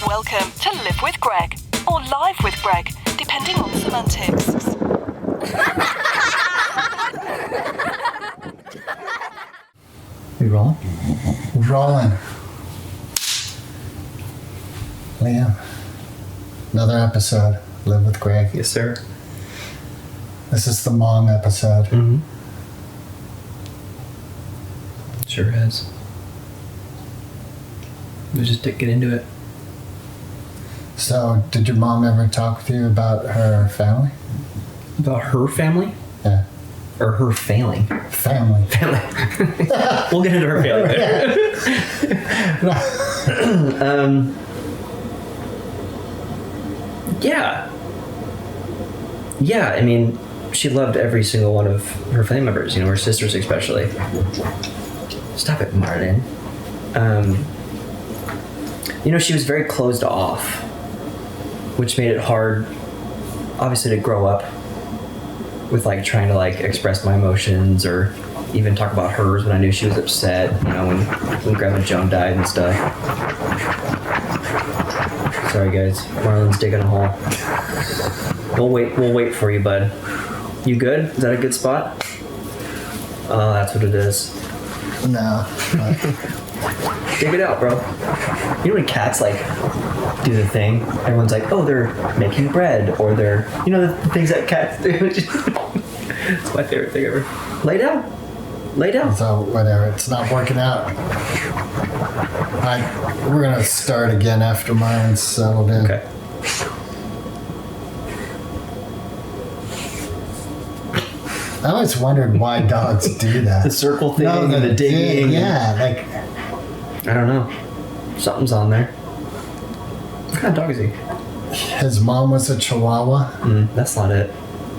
Welcome to Live with Greg, or Live with Greg, depending on semantics. We rolling? Rolling. Liam, another episode, Live with Greg. Yes, sir. This is the mom episode. Mm-hmm. Sure is. We'll just get into it. So, did your mom ever talk with you about her family? About her family? Yeah. Or her failing? Family. Family. We'll get into her failing later. Yeah, I mean, she loved every single one of her family members, her sisters especially. Stop it, Martin. She was very closed off, which made it hard, obviously, to grow up with, trying to, express my emotions or even talk about hers when I knew she was upset, when Grandma Joan died and stuff. Sorry, guys. Marlon's digging a hole. We'll wait for you, bud. You good? Is that a good spot? Oh, that's what it is. No. Dig it out, bro. You know when cats do the thing? Everyone's like, oh, they're making bread, or they're, the things that cats do. It's my favorite thing ever. Lay down. Lay down. So, whatever. It's not working out. We're going to start again after mine's settled in. Okay. I always wondered why dogs do that. The circle thing and the digging. Yeah, I don't know. Something's on there. What kind of dog is he? His mom was a Chihuahua. That's not it.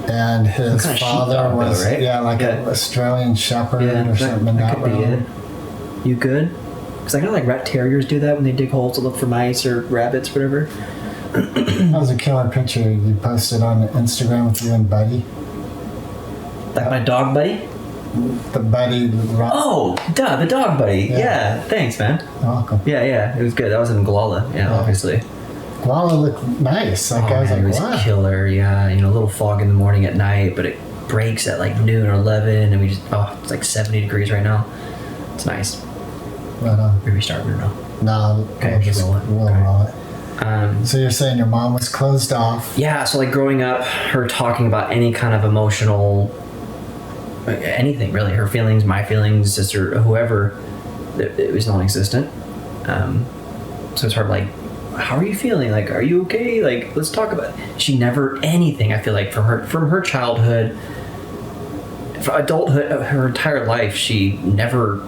And his kind of father sheepdog, was, though, right? an Australian Shepherd or something in that could be realm. it. You good? Because I know rat terriers do that when they dig holes to look for mice or rabbits, whatever. That was a killer picture you posted on Instagram with you and Buddy. Like my dog buddy? The Buddy. Oh, duh, the dog buddy. Yeah, thanks, man. You're welcome. Yeah, it was good. That was in Guala, obviously. Guala looked nice. I was it was wow. killer, yeah. A little fog in the morning at night, but it breaks at noon or 11, and we just, it's 70 degrees right now. It's nice. Right on. Maybe start or no? No, Okay, we'll just roll it. So you're saying your mom was closed off? Yeah, so growing up, her talking about any kind of emotional, anything really, her feelings, my feelings, sister, whoever, it was non-existent. So it's hard, how are you feeling? Are you okay? Let's talk about it. She never, anything, I feel from her childhood, for adulthood, her entire life, she never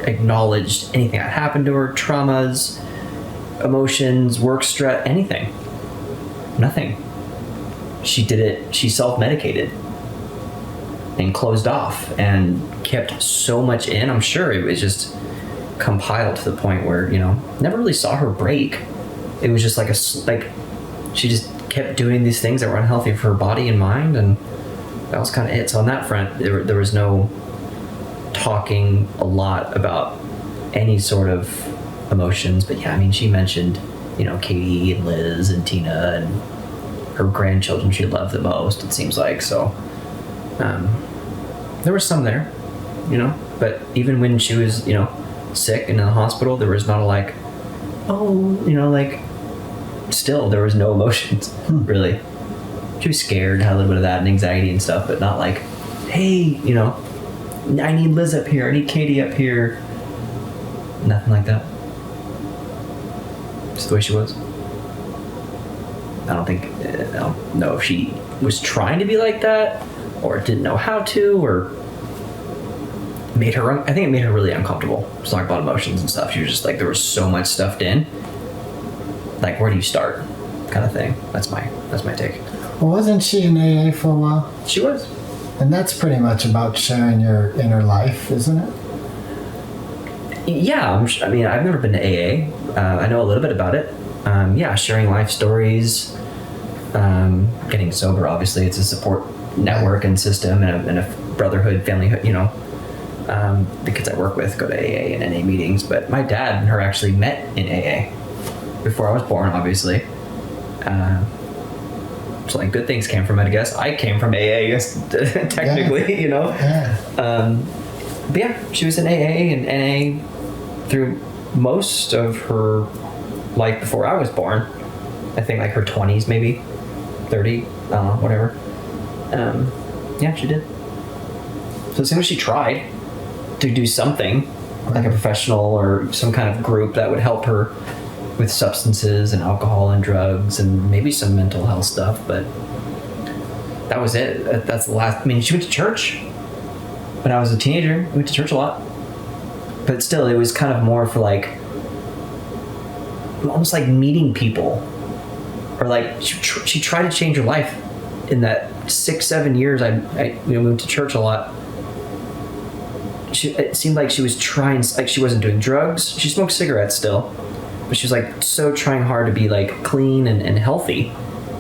acknowledged anything that happened to her, traumas, emotions, work stress, anything. Nothing. She did it, she self-medicated and closed off and kept so much in. I'm sure it was just compiled to the point where, never really saw her break. It was just she just kept doing these things that were unhealthy for her body and mind, and that was kind of it. So on that front, there was no talking a lot about any sort of emotions. But yeah, she mentioned, Katie and Liz and Tina and her grandchildren she loved the most, it seems like. So there was some there, but even when she was, sick and in the hospital, there was not still there was no emotions, really. She was scared, had a little bit of that and anxiety and stuff, but not hey, I need Liz up here, I need Katie up here. Nothing like that. Just the way she was. I don't know if she was trying to be like that, or didn't know how to, or I think it made her really uncomfortable to talk about emotions and stuff. She was just there was so much stuffed in. Where do you start? Kind of thing. That's my take. Well, wasn't she in AA for a while? She was. And that's pretty much about sharing your inner life, isn't it? Yeah, I've never been to AA. I know a little bit about it. Sharing life stories, getting sober, obviously. It's a support network and system and a brotherhood, familyhood, the kids I work with go to AA and NA meetings, but my dad and her actually met in AA. before I was born, obviously. So like good things came from it, I guess. I came from AA, I guess, technically, you know. Yeah. But yeah, she was in AA and NA through most of her life before I was born. I think like her 20s, maybe 30, whatever. Yeah, she did. So as soon as she tried to do something, like a professional or some kind of group that would help her with substances and alcohol and drugs and maybe some mental health stuff, but that was it. That's the last. I mean, she went to church when I was a teenager. We went to church a lot, but still, it was kind of more for like almost like meeting people, or like she tried to change her life in that 6-7 years. I moved to church a lot. It seemed like she was trying, like she wasn't doing drugs. She smoked cigarettes still, but she was like so trying hard to be like clean and healthy.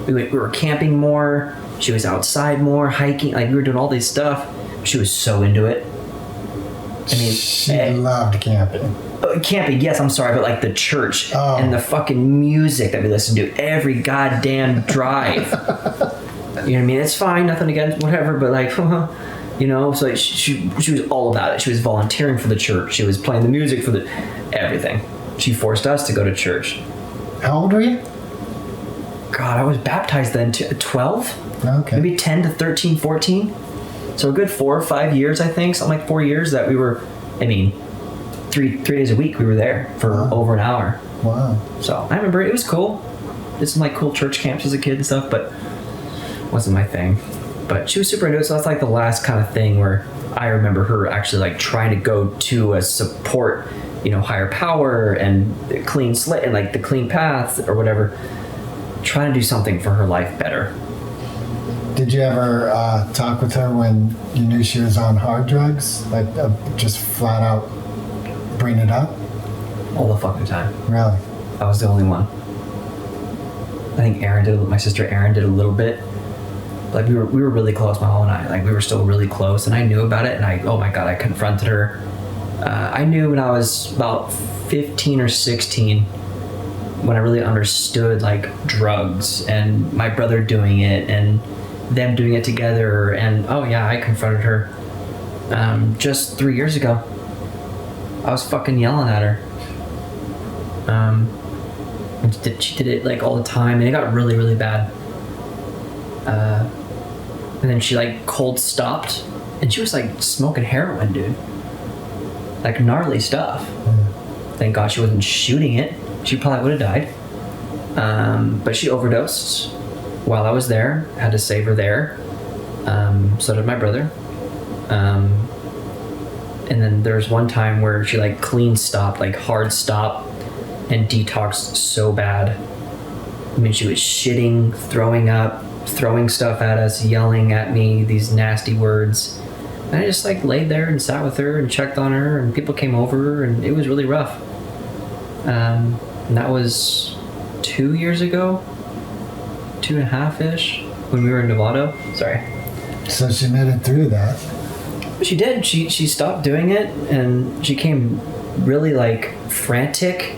We were camping more. She was outside more, hiking. Like we were doing all this stuff. She was so into it. I mean, she loved camping. Camping, yes, I'm sorry, but like the church and the fucking music that we listened to every goddamn drive. You know what I mean? It's fine, nothing against whatever, but like, you know, so like she was all about it. She was volunteering for the church. She was playing the music for the everything. She forced us to go to church. How old were you? God, I was baptized then to 12? Okay. Maybe 10 to 13, 14. So a good 4 or 5 years, I think, something like 4 years that we were, I mean, three days a week we were there for over an hour. Wow. So I remember it was cool. Did some like cool church camps as a kid and stuff, but wasn't my thing. But she was super into it, so that's like the last kind of thing where I remember her actually like trying to go to a support, you know, higher power and clean slate and like the clean path or whatever, trying to do something for her life better. Did you ever talk with her when you knew she was on hard drugs? Like just flat out bring it up? All the fucking time. Really? I was the only one. I think my sister Erin did a little bit. Like we were really close, my mom and I. Like we were still really close, and I knew about it. And oh my god, I confronted her. I knew when I was about 15 or 16 when I really understood like drugs and my brother doing it and them doing it together. And oh yeah, I confronted her just 3 years ago. I was fucking yelling at her. And she did it like all the time, and it got really, really bad. And then she like cold stopped, and she was like smoking heroin, dude. Like gnarly stuff. Thank God she wasn't shooting it. She probably would have died. But she overdosed while I was there. Had to save her there. So did my brother. And then there was one time where she like clean stopped, like hard stop, and detoxed so bad. I mean, she was shitting, throwing up, throwing stuff at us, yelling at me these nasty words. And I just like laid there and sat with her and checked on her, and people came over, and it was really rough. And that was 2 years ago, 2.5-ish, when we were in Nevada. Sorry. So she made it through that. She did. She stopped doing it, and she came really like frantic.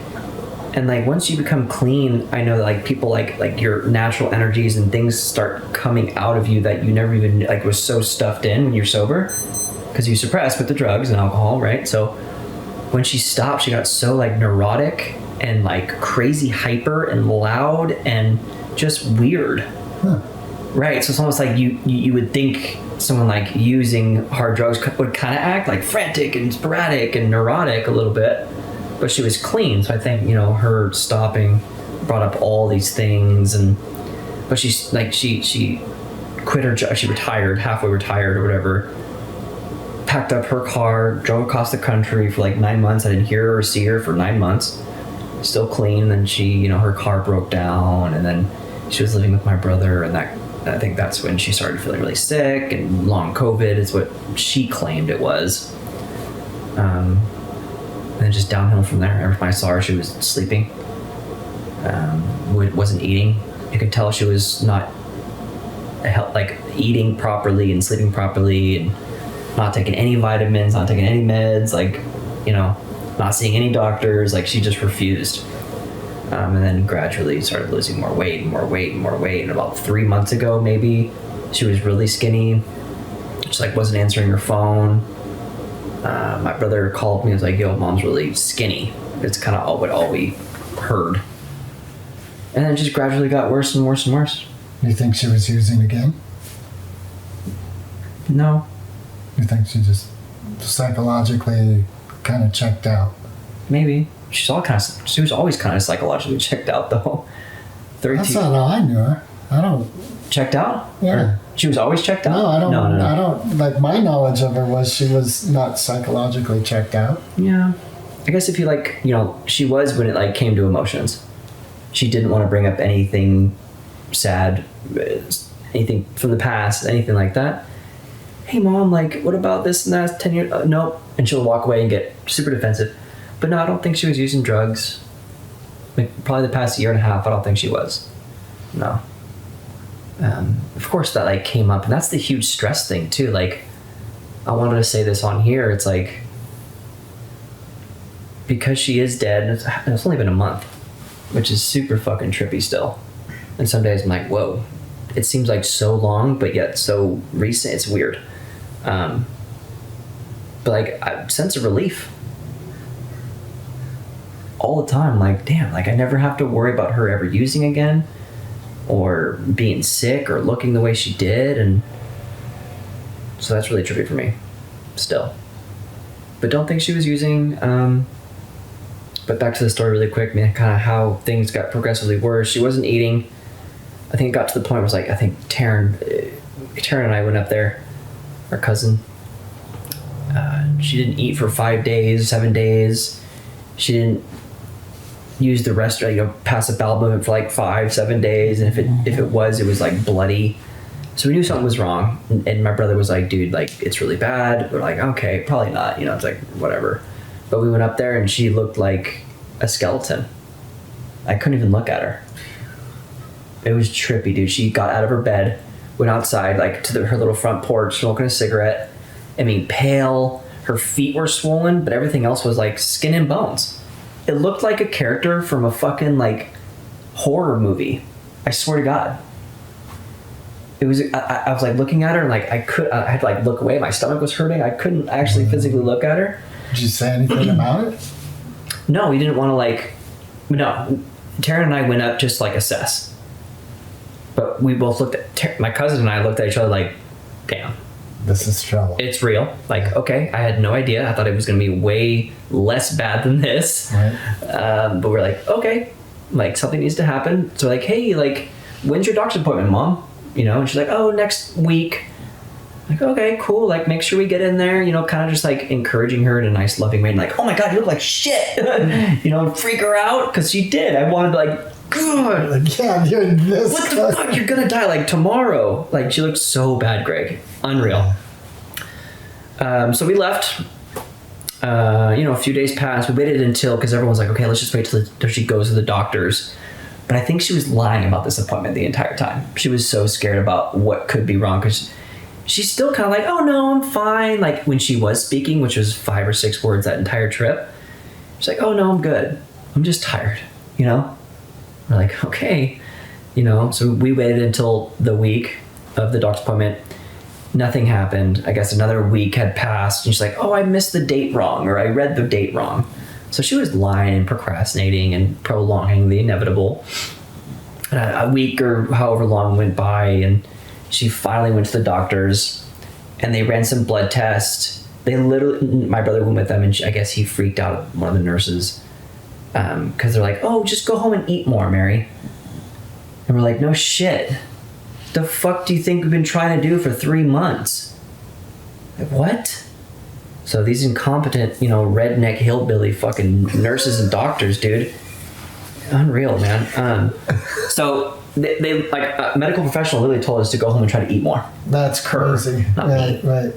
And like once you become clean, I know that like people like your natural energies and things start coming out of you that you never even like was so stuffed in when you're sober, because you suppress with the drugs and alcohol, right? So when she stopped, she got so like neurotic and like crazy hyper and loud and just weird. Right? So it's almost like you would think someone like using hard drugs would kind of act like frantic and sporadic and neurotic a little bit. But she was clean, so I think, you know, her stopping brought up all these things. But she's like she quit her job. She retired, halfway retired or whatever. Packed up her car, drove across the country for like 9 months. I didn't hear her or see her for 9 months. Still clean. And then she, you know, her car broke down, and then she was living with my brother, and I think that's when she started feeling really sick, and long COVID is what she claimed it was. And then just downhill from there. Every time I saw her, she was sleeping. Wasn't eating. You could tell she was not like eating properly and sleeping properly, and not taking any vitamins, not taking any meds, like, you know, not seeing any doctors. Like she just refused. And then gradually started losing more weight, and about 3 months ago, maybe, she was really skinny. Just like wasn't answering her phone. My brother called me and was like, yo, mom's really skinny. It's kind of all we heard. And then it just gradually got worse and worse and worse. You think she was using again? No. You think she just psychologically kind of checked out? Maybe. She was always kind of psychologically checked out, though. That's not how I knew her. I don't. Checked out? Yeah. Or she was always checked out? No, I don't. No. I don't. Like, my knowledge of her was she was not psychologically checked out. Yeah. I guess if you she was when it came to emotions. She didn't want to bring up anything sad, anything from the past, anything like that. Hey, mom, what about this and that? 10 years? Nope. And she'll walk away and get super defensive. But no, I don't think she was using drugs. Probably the past year and a half, I don't think she was. No. Of course, that came up, and that's the huge stress thing too. I wanted to say this on here. It's because she is dead. It's only been a month, which is super fucking trippy still. And some days I'm like, whoa, it seems like so long, but yet so recent. It's weird. But I sense of relief all the time. Damn, I never have to worry about her ever using again, or being sick, or looking the way she did. And so that's really trippy for me still. But don't think she was using. But back to the story really quick, kind of how things got progressively worse. She wasn't eating. I think it got to the point where it was I think Taryn and I went up there, our cousin. She didn't eat for 5 days, 7 days. She didn't use the restroom, passive bowel movement for 5-7 days, and if it was bloody. So we knew something was wrong, and my brother was like, dude, it's really bad. We're like, okay, probably not, it's whatever. But we went up there and she looked like a skeleton. I couldn't even look at her. It was trippy, dude. She got out of her bed, went outside to her little front porch, smoking a cigarette. Pale. Her feet were swollen, but everything else was skin and bones. It looked like a character from a fucking horror movie. I swear to God. It was. I was looking at her and I had to look away. My stomach was hurting. I couldn't actually physically look at her. Did you say anything about it? No, we didn't want to No, Taryn and I went up just assess. But we both looked at my cousin and I looked at each other damn. This is trouble. It's real. Okay, I had no idea. I thought it was going to be way less bad than this. Right. But we're okay, something needs to happen. So hey, when's your doctor's appointment, Mom? And she's oh, next week. Okay, cool. Make sure we get in there, kind of just encouraging her in a nice, loving way. And oh my God, you look like shit. Freak her out. Because she did. I wanted God. Yeah, you're this. What the fuck? You're going to die tomorrow. She looked so bad, Greg. Unreal. So we left. A few days passed. We waited until, because everyone's okay, let's just wait till she goes to the doctor's. But I think she was lying about this appointment the entire time. She was so scared about what could be wrong, because she's still kind of oh no, I'm fine. When she was speaking, which was 5 or 6 words that entire trip, she's oh no, I'm good. I'm just tired, We're okay, So we waited until the week of the doctor's appointment. Nothing happened. I guess another week had passed, and she's oh, I missed the date wrong, or I read the date wrong. So she was lying and procrastinating and prolonging the inevitable. A week or however long went by, and she finally went to the doctor's, and they ran some blood tests. My brother went with them, and I guess he freaked out one of the nurses, because they're oh, just go home and eat more, Mary. And we're no shit. The fuck do you think we've been trying to do for 3 months? What? So these incompetent, redneck hillbilly fucking nurses and doctors, dude. Unreal, man. So they a medical professional literally told us to go home and try to eat more. That's crazy. Not me. Right.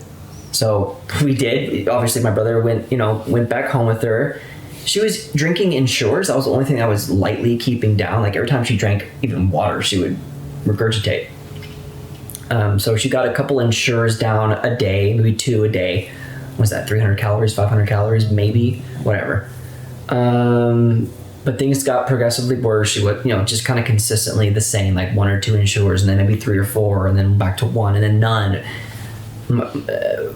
So we did. Obviously, my brother went back home with her. She was drinking Ensures. That was the only thing I was lightly keeping down. Every time she drank even water, she would regurgitate. So she got a couple Ensures down a day, maybe 2 a day. Was that 300 calories, 500 calories, maybe, whatever. But things got progressively worse. She would, just kind of consistently the same, like 1 or 2 insures, and then maybe 3 or 4, and then back to 1, and then none.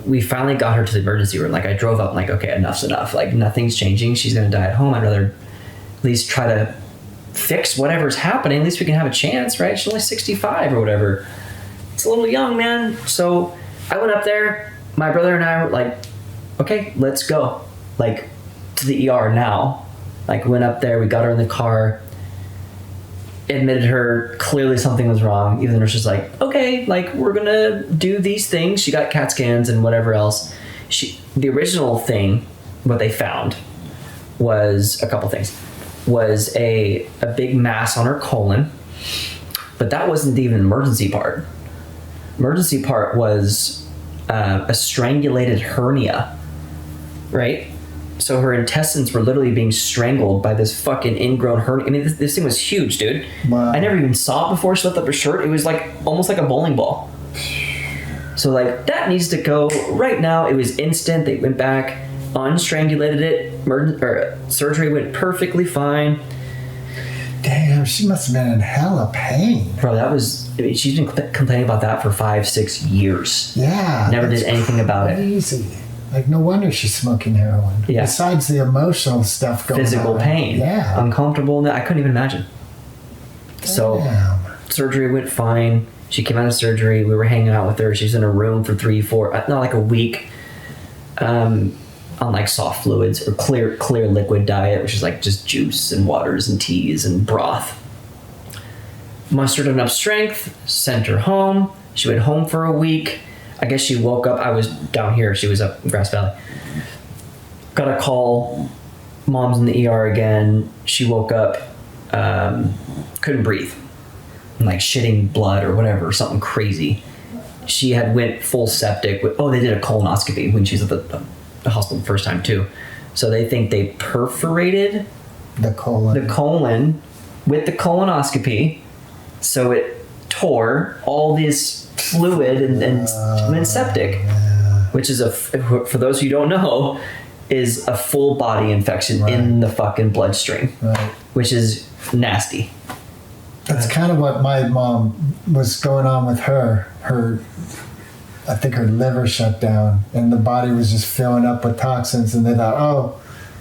We finally got her to the emergency room. Like, I drove up, like, okay, enough's enough. Like, nothing's changing. She's going to die at home. I'd rather at least try to fix whatever's happening. At least we can have a chance, right? She's only 65 or whatever. It's a little young, man. So I went up there. My brother and I were like, okay, let's go. Like, to the ER now. Like, went up there, we got her in the car, admitted her, clearly something was wrong. Even the nurse was like, okay, like, we're gonna do these things. She got CAT scans and whatever else. The original thing, what they found was a couple things. Was a big mass on her colon, but that wasn't even the emergency part. Emergency part was a strangulated hernia, right? So her intestines were literally being strangled by this fucking ingrown hernia. I mean, this thing was huge, dude. Wow. I never even saw it before she lifted up her shirt. It was like almost like a bowling ball. So like, that needs to go right now. It was instant. They went back, unstrangulated it. Surgery went perfectly fine. Damn, she must have been in hella pain. Bro, she's been complaining about that for 5-6 years. Yeah. Never did anything about it. Crazy. Like, no wonder she's smoking heroin. Yeah. Besides the emotional stuff going on. Physical pain. Yeah. Uncomfortable. I couldn't even imagine. So, surgery went fine. She came out of surgery. We were hanging out with her. She was in a room for 3-4, not like a week, on like soft fluids or clear liquid diet, which is like just juice and waters and teas and broth. Mustered enough strength, sent her home. She went home for a week. I guess she woke up. I was down here. She was up in Grass Valley. Got a call. Mom's in the ER again. She woke up, couldn't breathe, like shitting blood or whatever, something crazy. She had went full septic. They did a colonoscopy when she was at the hospital the first time too. So they think they perforated the colon with the colonoscopy. So it tore all this fluid and went septic, which is for those who don't know, is a full body infection in the fucking bloodstream, which is nasty. That's kind of what my mom was going on with her. I think her liver shut down and the body was just filling up with toxins, and they thought,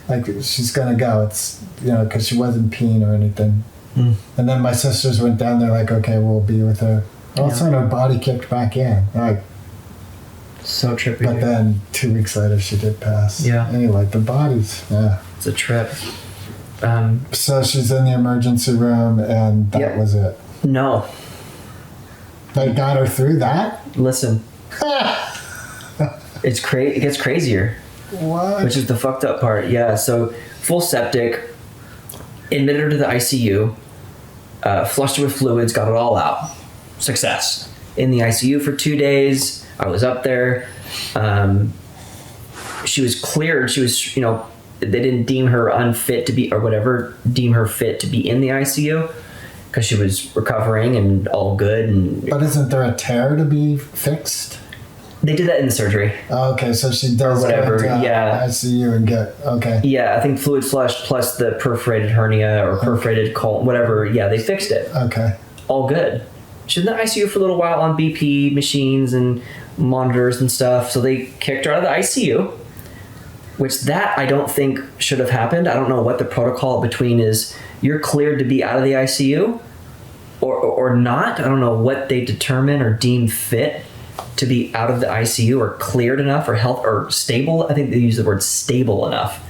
like, she's gonna go. It's, because she wasn't peeing or anything. And then my sisters went down there like, okay, we'll be with her. All of a sudden her body kicked back in. Like, so trippy. But then 2 weeks later she did pass. Yeah. Anyway, the bodies, it's a trip. So she's in the emergency room and that was it. No. They got her through that? Listen. It gets crazier. What? Which is the fucked up part. Yeah, so full septic, admitted her to the ICU, flushed her with fluids, got it all out. Success. In the ICU for 2 days. I was up there. She was cleared. She was, they didn't deem her unfit to be, or whatever, deem her fit to be in the ICU because she was recovering and all good. But isn't there a tear to be fixed? They did that in the surgery. Okay, so she does whatever, go to ICU and get, Yeah, I think fluid flush plus the perforated hernia or perforated colon, whatever. Yeah, they fixed it. Okay. All good. She was in the ICU for a little while on BP machines and monitors and stuff. So they kicked her out of the ICU, which that I don't think should have happened. I don't know what the protocol between is. You're cleared to be out of the ICU or not. I don't know what they determine or deem fit to be out of the ICU or cleared enough or health or stable. I think they use the word stable enough.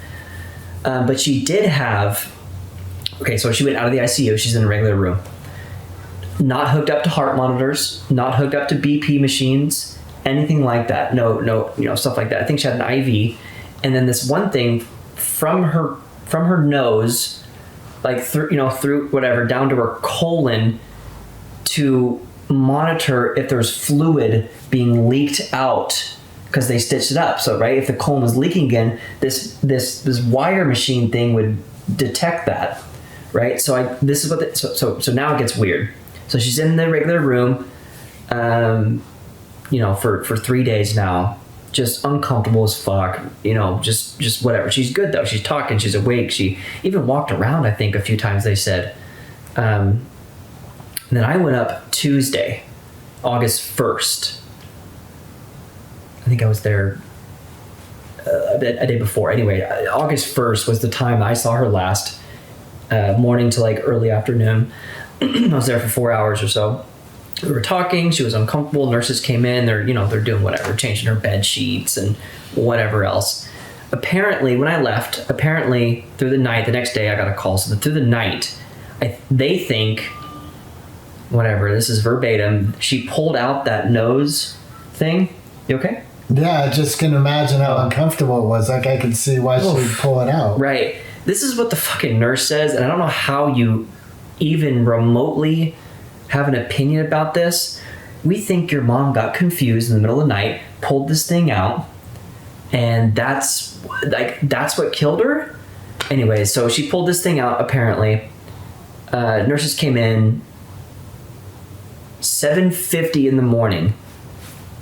But she did have, so she went out of the ICU. She's in a regular room. Not hooked up to heart monitors, not hooked up to BP machines, anything like that. No, stuff like that. I think she had an IV. And then this one thing from her nose, like through whatever, down to her colon to monitor if there's fluid being leaked out because they stitched it up. So, if the colon was leaking again, this wire machine thing would detect that, right? So this is what, so now it gets weird. So she's in the regular room, for 3 days now. just uncomfortable as fuck, just whatever. She's good though. She's talking, she's awake. She even walked around, I think, a few times, they said. And then I went up Tuesday, August 1st. I think I was there a day before. Anyway, August 1st was the time I saw her last, morning to like early afternoon. I was there for 4 hours or so. We were talking. She was uncomfortable. Nurses came in. They're doing whatever, changing her bed sheets and whatever else. Apparently, when I left, through the night, the next day I got a call. So through the night, they think, whatever, this is verbatim, she pulled out that nose thing. You okay? Yeah, I just can imagine how uncomfortable it was. Like, I could see why she'd pull it out. Right. This is what the fucking nurse says, and I don't know how you even remotely have an opinion about this. We think your mom got confused in the middle of the night, pulled this thing out, and that's what killed her. Anyway, so she pulled this thing out, apparently. Nurses came in 7:50 in the morning.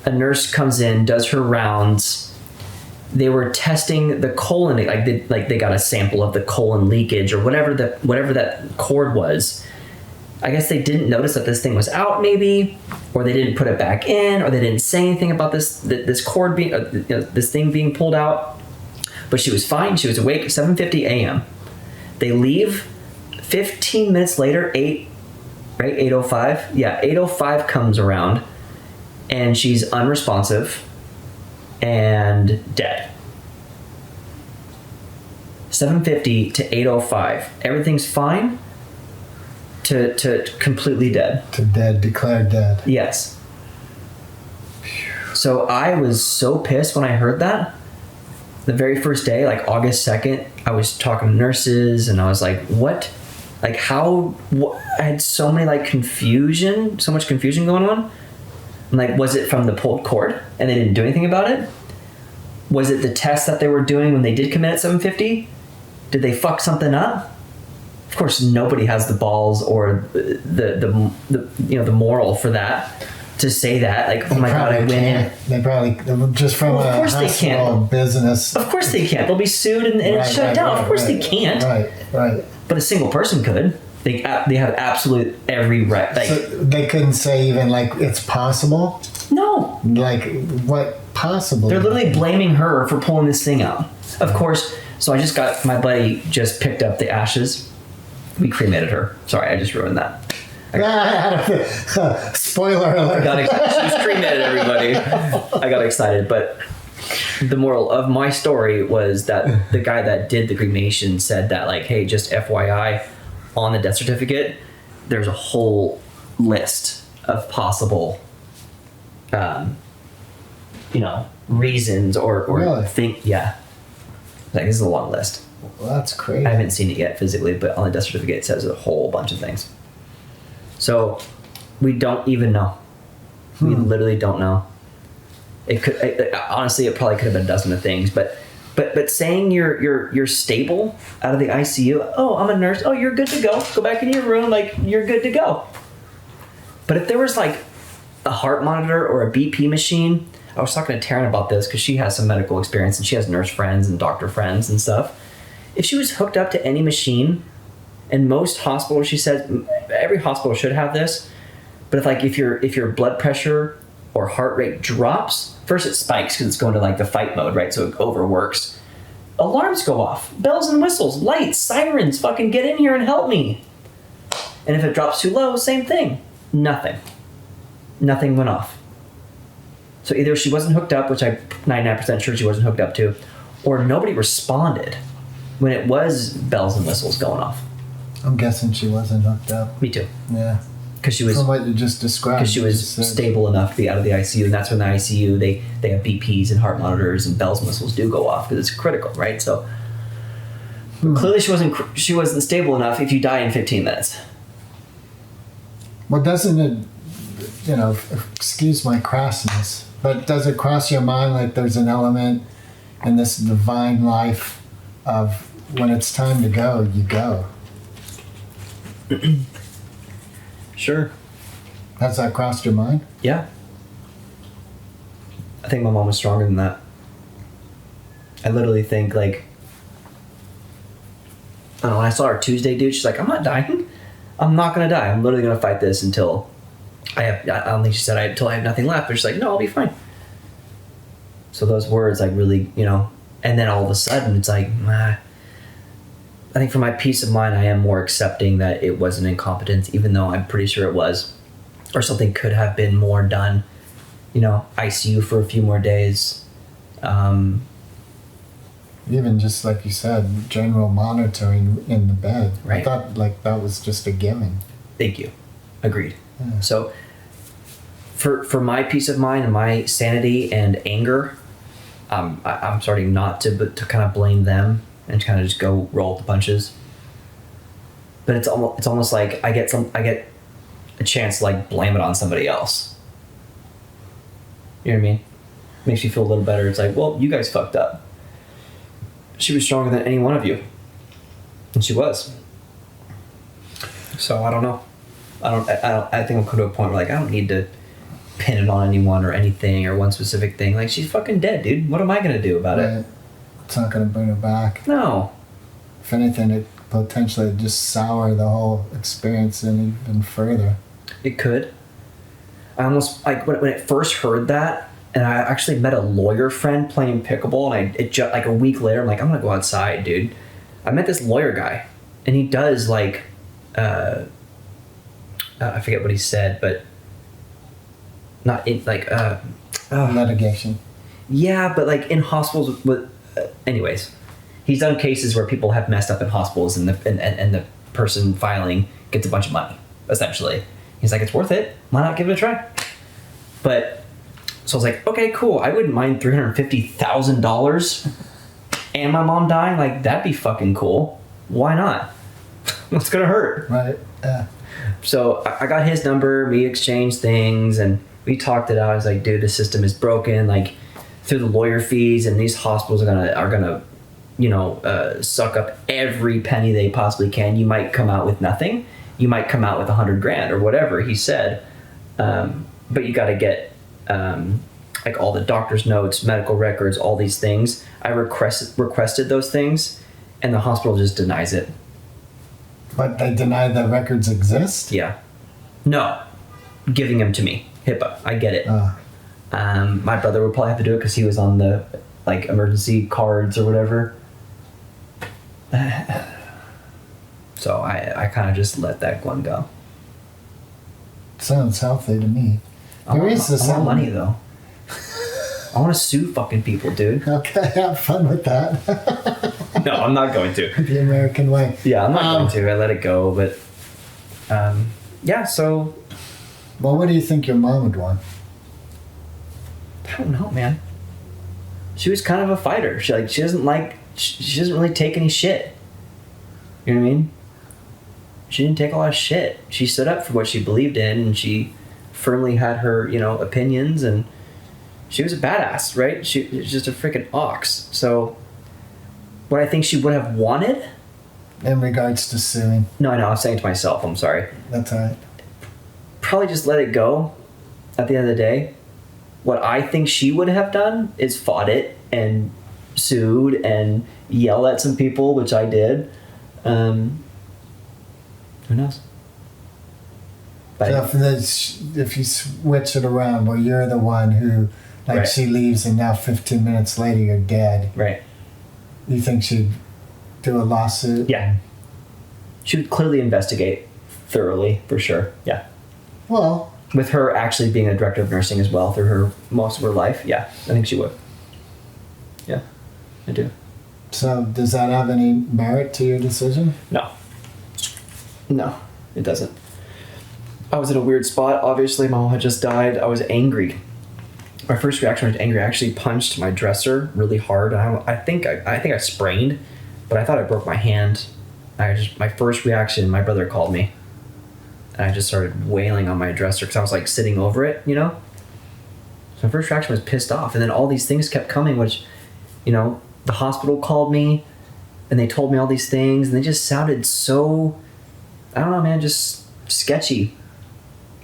A nurse comes in, does her rounds. They were testing the colon, they got a sample of the colon leakage or whatever that cord was. I guess they didn't notice that this thing was out, maybe, or they didn't put it back in, or they didn't say anything about this cord being this thing being pulled out. But she was fine. She was awake at 7:50 a.m. They leave. 15 minutes later, 8:05. Yeah, 8:05 comes around, and she's unresponsive and dead. 7:50 to 8:05. Everything's fine. To completely dead. To dead, declared dead. Yes. So I was so pissed when I heard that. The very first day, like August 2nd, I was talking to nurses and I was like, what? Like how? I had so much confusion going on. I'm like, was it from the pulled cord and they didn't do anything about it? Was it the test that they were doing when they did come in at 7:50? Did they fuck something up? Of course, nobody has the balls or the moral for that to say that. Like, oh my god, I went in. They probably just from a hospital business. Of course they can't. They'll be sued and it's shut down. Of course they can't. Right. But a single person could. They have absolute every right. Like, so they couldn't say even like it's possible. No. Like what possible? They're literally blaming her for pulling this thing out. Of course. So I just got my buddy just picked up the ashes. We cremated her. Sorry, I just ruined that. Spoiler alert. She was cremated, everybody. I got excited, but the moral of my story was that the guy that did the cremation said that, like, hey, just FYI, on the death certificate, there's a whole list of possible, reasons or really? Yeah. Like, this is a long list. Well, that's crazy. I haven't seen it yet physically, but on the death certificate it says a whole bunch of things. So we don't even know. We literally don't know. It could honestly, it probably could have been a dozen of things, but saying you're stable out of the ICU. Oh, I'm a nurse. Oh, you're good to go. Go back in your room. Like, you're good to go. But if there was like a heart monitor or a BP machine, I was talking to Taryn about this because she has some medical experience and she has nurse friends and doctor friends and stuff. If she was hooked up to any machine, and most hospitals, she said, every hospital should have this, but if your blood pressure or heart rate drops, first it spikes because it's going to like the fight mode, right? So it overworks. Alarms go off, bells and whistles, lights, sirens, fucking get in here and help me. And if it drops too low, same thing. Nothing went off. So either she wasn't hooked up, which I'm 99% sure she wasn't hooked up to, or nobody responded when it was bells and whistles going off. I'm guessing she wasn't hooked up. Me too. Yeah. Because she was. From what you just described. Because she was stable enough to be out of the ICU, and that's when the ICU they have BPs and heart monitors and bells and whistles do go off because it's critical, right? So clearly she wasn't stable enough. If you die in 15 minutes. Well, doesn't it? Excuse my crassness, but does it cross your mind like there's an element in this divine life of when it's time to go, you go? Sure. Has that crossed your mind? Yeah. I think my mom was stronger than that. I literally think, like, I don't know, when I saw her Tuesday, dude, she's like, I'm not dying. I'm not going to die. I'm literally going to fight this until I don't think she said until I have nothing left. But she's like, no, I'll be fine. So those words, like, really, you know, and then all of a sudden it's like, I think for my peace of mind, I am more accepting that it wasn't incompetence, even though I'm pretty sure it was, or something could have been more done. You know, ICU for a few more days. Even just like you said, general monitoring in the bed. Right. I thought like that was just a given. Thank you. Agreed. Yeah. So for my peace of mind and my sanity and anger, I'm starting not to kind of blame them and kind of just go roll with the punches. But it's almost like I get a chance to like blame it on somebody else. You know what I mean? Makes me feel a little better. It's like, well, you guys fucked up. She was stronger than any one of you. And she was. So I don't know. I think I'll come to a point where like I don't need to pin it on anyone or anything or one specific thing. Like, she's fucking dead, dude. What am I gonna do about it? It's not gonna bring her back. No. If anything, it potentially just sour the whole experience even further. It could. I almost like when it first heard that, and I actually met a lawyer friend playing pickleball, and like a week later, I'm like, I'm gonna go outside, dude. I met this lawyer guy, and he does like, I forget what he said, but not in like, litigation. Yeah, but like in hospitals with anyways, he's done cases where people have messed up in hospitals, and the person filing gets a bunch of money, essentially. He's like, it's worth it. Why not give it a try? But so I was like, okay, cool. I wouldn't mind $350,000 and my mom dying. Like, that'd be fucking cool. Why not? What's gonna hurt? Right. Yeah. So I got his number. We exchanged things, and we talked it out. I was like, dude, the system is broken. Like, through the lawyer fees, and these hospitals are gonna, you know, suck up every penny they possibly can. You might come out with nothing. You might come out with $100,000 or whatever he said. But you got to get like all the doctor's notes, medical records, all these things. I requested those things, and the hospital just denies it. But they deny that records exist? Yeah. No. Giving them to me. HIPAA. I get it. My brother would probably have to do it because he was on the like emergency cards or whatever. So I kind of just let that one go. Sounds healthy to me. I want money though. I want to sue fucking people, dude. Okay, have fun with that. No, I'm not going to. The American way. Yeah, I'm not going to. I let it go, but yeah. So, well, what do you think your mom would want? I don't know, man. She was kind of a fighter. She doesn't really take any shit. You know what I mean? She didn't take a lot of shit. She stood up for what she believed in, and she firmly had her, you know, opinions, and she was a badass, right? She was just a freaking ox. So, what I think she would have wanted... In regards to suing. No, I know. I'm saying to myself. I'm sorry. That's all right. Probably just let it go at the end of the day. What I think she would have done is fought it and sued and yelled at some people, which I did. Who knows? But So if you switch it around where you're the one who, like, right. she leaves and now 15 minutes later you're dead. Right. You think she'd do a lawsuit? Yeah. She would clearly investigate thoroughly, for sure. Yeah. Well, with her actually being a director of nursing as well through her most of her life, yeah, I think she would. Yeah, I do. So does that have any merit to your decision? No, it doesn't. I was in a weird spot. Obviously, my mom had just died. I was angry. My first reaction was angry. I actually punched my dresser really hard. I think I sprained, but I thought I broke my hand. My first reaction, my brother called me, and I just started wailing on my dresser because I was like sitting over it, you know. So my first reaction was pissed off, and then all these things kept coming, which, you know, the hospital called me, and they told me all these things, and they just sounded so, I don't know, man, just sketchy.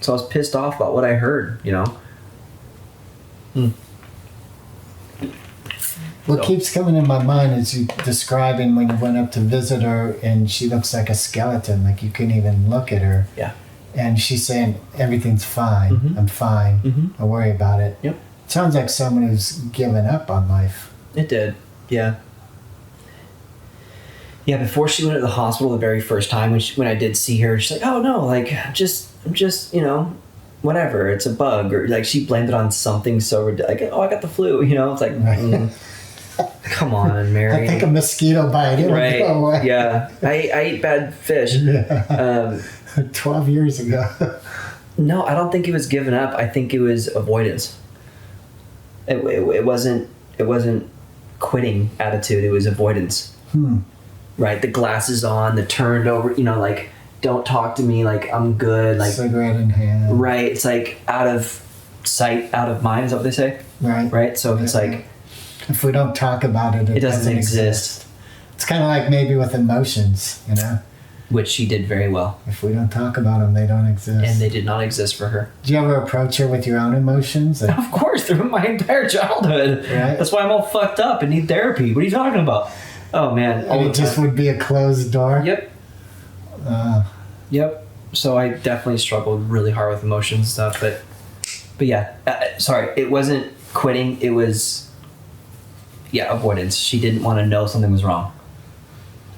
So I was pissed off about what I heard, you know. What So- keeps coming in my mind is you describing when you went up to visit her and she looks like a skeleton, like you couldn't even look at her. Yeah. And she's saying, everything's fine. Mhm. I'm fine. Mhm. Don't worry about it. Yep. Sounds like someone who's given up on life. It did. Yeah. Yeah, before she went to the hospital the very first time, when I did see her, she's like, "Oh no, like I'm just whatever. It's a bug," or like she blamed it on something so like, "Oh, I got the flu," It's like, come on, Mary. I think a mosquito bite. It would Right? go away. Yeah, I ate bad fish. Yeah. 12 years ago. No, I don't think it was giving up. I think it was avoidance. It wasn't quitting attitude. It was avoidance. Right, the glasses on, the turned over, like, don't talk to me, like, I'm good, like, cigarette in hand. right, it's like out of sight, out of mind, is that what they say? Right, so it's like, if we don't talk about it, it doesn't exist. It's kind of like maybe with emotions, Which she did very well. If we don't talk about them, they don't exist. And they did not exist for her. Do you ever approach her with your own emotions? Of course, through my entire childhood. Right. That's why I'm all fucked up and need therapy. What are you talking about? Oh, man. And it just would be a closed door? Yep. Yep. So I definitely struggled really hard with emotions and stuff, but yeah, sorry, it wasn't quitting. It was, avoidance. She didn't want to know something was wrong.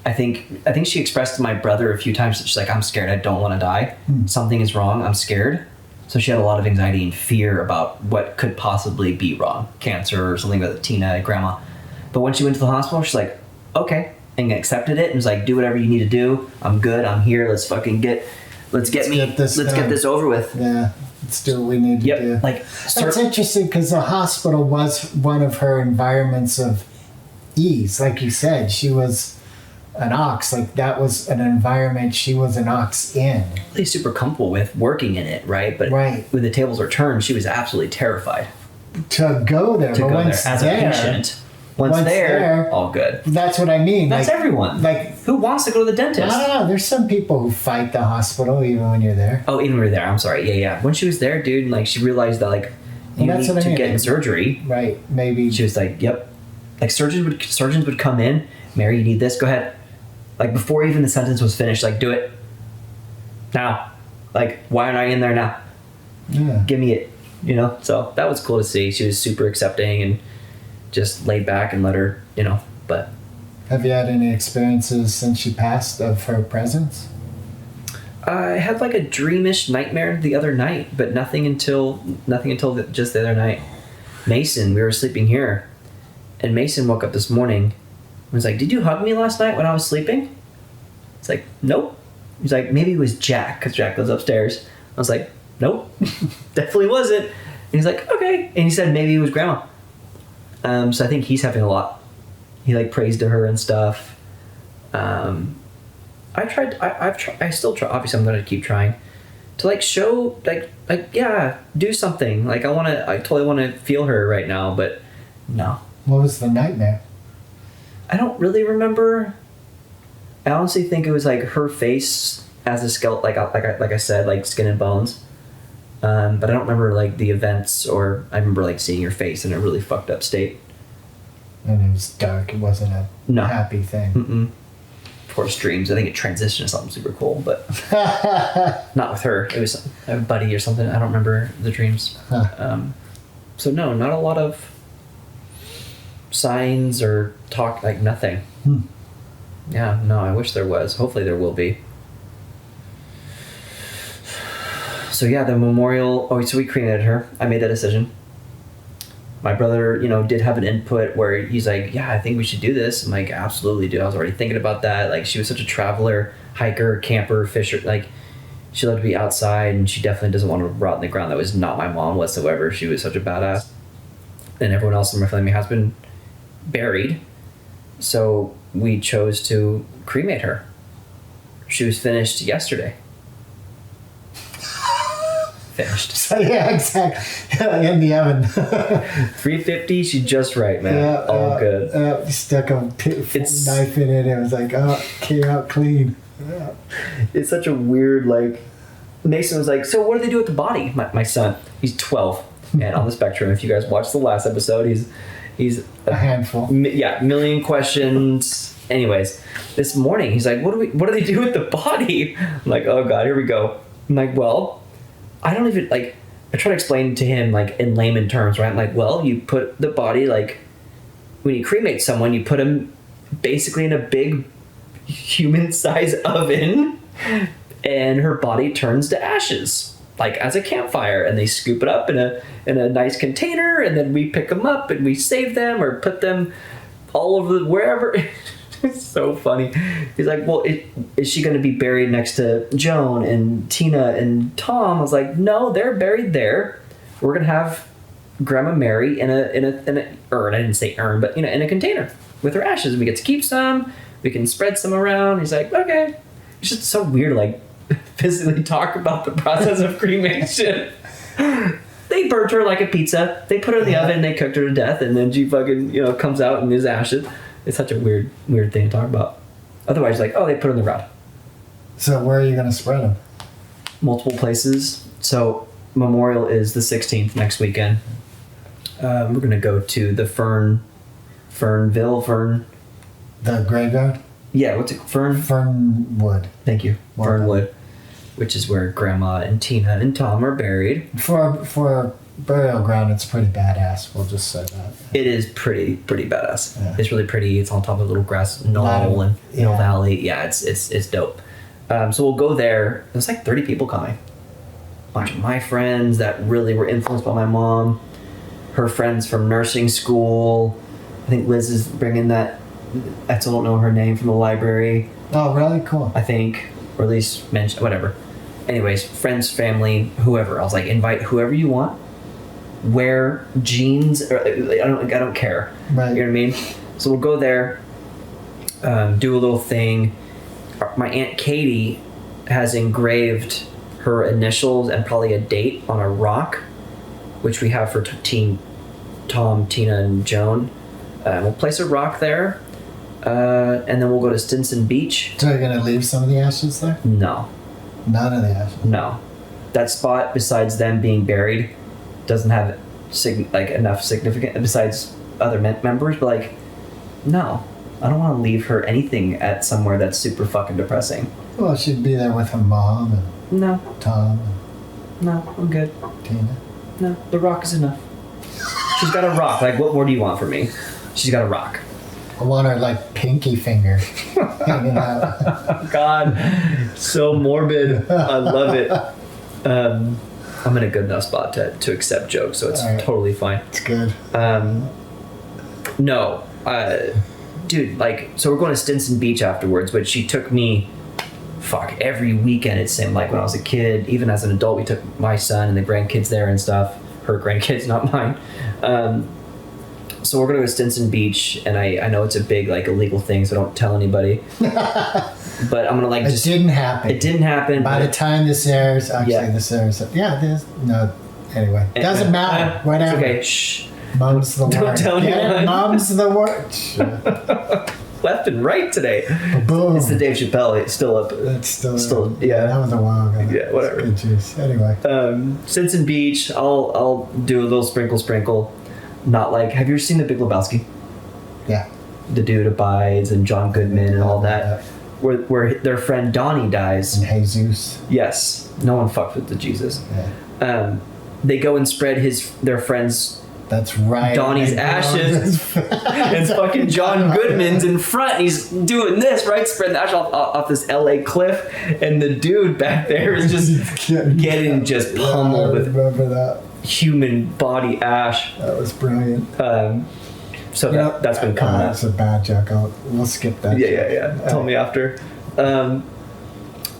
I think she expressed to my brother a few times that she's like, I'm scared. I don't want to die. Something is wrong. I'm scared. So she had a lot of anxiety and fear about what could possibly be wrong. Cancer or something with Tina, grandma. But when she went to the hospital, she's like, okay, and accepted it and was like, do whatever you need to do. I'm good. I'm here. Let's fucking get this over with. Yeah, let's do what we need to do. Like, that's interesting because the hospital was one of her environments of ease. Like you said, she was an ox. Like that was an environment she was an ox in. Really super comfortable with working in it, right? But when the tables were turned, she was absolutely terrified to go there. But once as a patient. Once there, all good. That's what I mean. That's like, everyone. Like, who wants to go to the dentist? I don't know. There's some people who fight the hospital even when you're there. Oh, even when you're there. I'm sorry. Yeah. When she was there, dude, like she realized that like you need to get in surgery. Right. Maybe she was like, "Yep." Like surgeons would come in. Mary, you need this. Go ahead. Like before even the sentence was finished, like do it now. Like why aren't I in there now? Yeah. Give me it. So that was cool to see. She was super accepting and just laid back and let her, but. Have you had any experiences since she passed of her presence? I had like a dreamish nightmare the other night, but nothing until just the other night. Mason, we were sleeping here, and Mason woke up this morning and was like, "Did you hug me last night when I was sleeping?" It's like, "Nope." He's like, "Maybe it was Jack, because Jack lives upstairs." I was like, "Nope, definitely wasn't." And he's like, "Okay," and he said maybe it was Grandma. So I think he's having a lot. He like prays to her and stuff. I still try. Obviously, I'm gonna keep trying to like show do something. Like I totally want to feel her right now, but no. What was the nightmare? I don't really remember. I honestly think it was like her face as a skeleton, like I said, like skin and bones. But I don't remember like the events, or I remember like seeing her face in a really fucked up state. And it was dark. It wasn't a happy thing. Mm-mm. Of course, dreams. I think it transitioned to something super cool, but not with her. It was a buddy or something. I don't remember the dreams. So no, not a lot of signs or talk. Like nothing. Yeah, no. I wish there was. Hopefully, there will be. So yeah, the memorial. Oh, so we cremated her. I made that decision. My brother, did have an input where he's like, "Yeah, I think we should do this." I'm like, "Absolutely, dude." I was already thinking about that. Like, she was such a traveler, hiker, camper, fisher. Like, she loved to be outside, and she definitely doesn't want to rot in the ground. That was not my mom whatsoever. She was such a badass. And everyone else in my family has been buried, so we chose to cremate her. She was finished yesterday. Finished. So yeah, exactly. In the oven. 350, she's just right, man. All good. You stuck a knife in it. It was like, came out clean. Yeah. It's such a weird, like... Mason was like, "So what do they do with the body?" My son, he's 12, and on the spectrum. If you guys watched the last episode, He's A handful. Million questions. Anyways, this morning he's like, what do they do with the body? I'm like, oh god, here we go. I'm like, well, I don't even like. I try to explain to him like in layman terms, right? I'm like, well, you put the body like when you cremate someone, you put them basically in a big human-sized oven, and her body turns to ashes, like as a campfire, and they scoop it up in a nice container, and then we pick them up and we save them or put them all over wherever. It's so funny. He's like, well, is she going to be buried next to Joan and Tina and Tom? I was like, no, they're buried there. We're going to have Grandma Mary in a urn. I didn't say urn, but in a container with her ashes. We get to keep some. We can spread some around. He's like, okay. It's just so weird, like, physically talk about the process of cremation. They burnt her like a pizza. They put her in the oven, they cooked her to death, and then she fucking, comes out in his ashes. It's such a weird thing to talk about. Otherwise, like, oh, they put her in the ground. So where are you going to spread them? Multiple places. So Memorial is the 16th next weekend. We're going to go to the Fernville. The graveyard? Yeah, what's it? Fernwood. Thank you. Fernwood, which is where Grandma and Tina and Tom are buried. For burial ground, it's pretty badass. We'll just say that. It is pretty badass. Yeah. It's really pretty. It's on top of a little grass knoll and valley. Yeah, it's dope. So we'll go there. There's like 30 people coming. A bunch of my friends that really were influenced by my mom. Her friends from nursing school. I think Liz is bringing that. I still don't know her name from the library. Oh, really? Cool. I think, or at least mention whatever. Anyways, friends, family, whoever. I was like, invite whoever you want. Wear jeans, or I don't care. Right. You know what I mean? So we'll go there, do a little thing. My Aunt Katie has engraved her initials and probably a date on a rock, which we have for Tom, Tina, and Joan. We'll place a rock there, and then we'll go to Stinson Beach. So you're going to leave some of the ashes there? No. None of the ashes? No. That spot, besides them being buried, doesn't have enough significance besides other members, but like, no, I don't want to leave her anything at somewhere that's super fucking depressing. Well, she'd be there with her mom and No, Tom no, I'm good. and Tina. No, the rock is enough. She's got a rock. Like, what more do you want from me? She's got a rock. I want her like pinky finger hanging out. God, so morbid. I love it. I'm in a good enough spot to accept jokes, so it's totally fine. It's good. No, dude, like, so we're going to Stinson Beach afterwards, but she took me, every weekend it seemed like when I was a kid. Even as an adult, we took my son and the grandkids there and stuff. Her grandkids, not mine. So we're going to go to Stinson Beach, and I know it's a big, like, illegal thing, so don't tell anybody. But I'm going to, like, It didn't happen. It didn't happen. By the time this airs, this airs. Yeah, there's no. Anyway, doesn't matter. Whatever. It's okay. Shh. Mum's the word. Don't tell anyone. Mum's the word. Left and right today. Boom. It's the Dave Chappelle. It's still up. That's still. Yeah. That was a while ago. Yeah, whatever. Good juice. Anyway. Stinson Beach. I'll do a little sprinkle. Not like. Have you ever seen The Big Lebowski? Yeah. The dude abides and John Goodman and all that. Where their friend Donnie dies. And Jesus. Yes. No one fucked with the Jesus. Yeah. They go and spread their friend's. That's right. Donnie's ashes. And fucking John Goodman's in front. And he's doing this, right? Spreading the ashes off this LA cliff. And the dude back there is just getting just pummeled with that. human body ash. That was brilliant. So that's been coming up. That's a bad joke. We'll skip that. Yeah. Tell me after.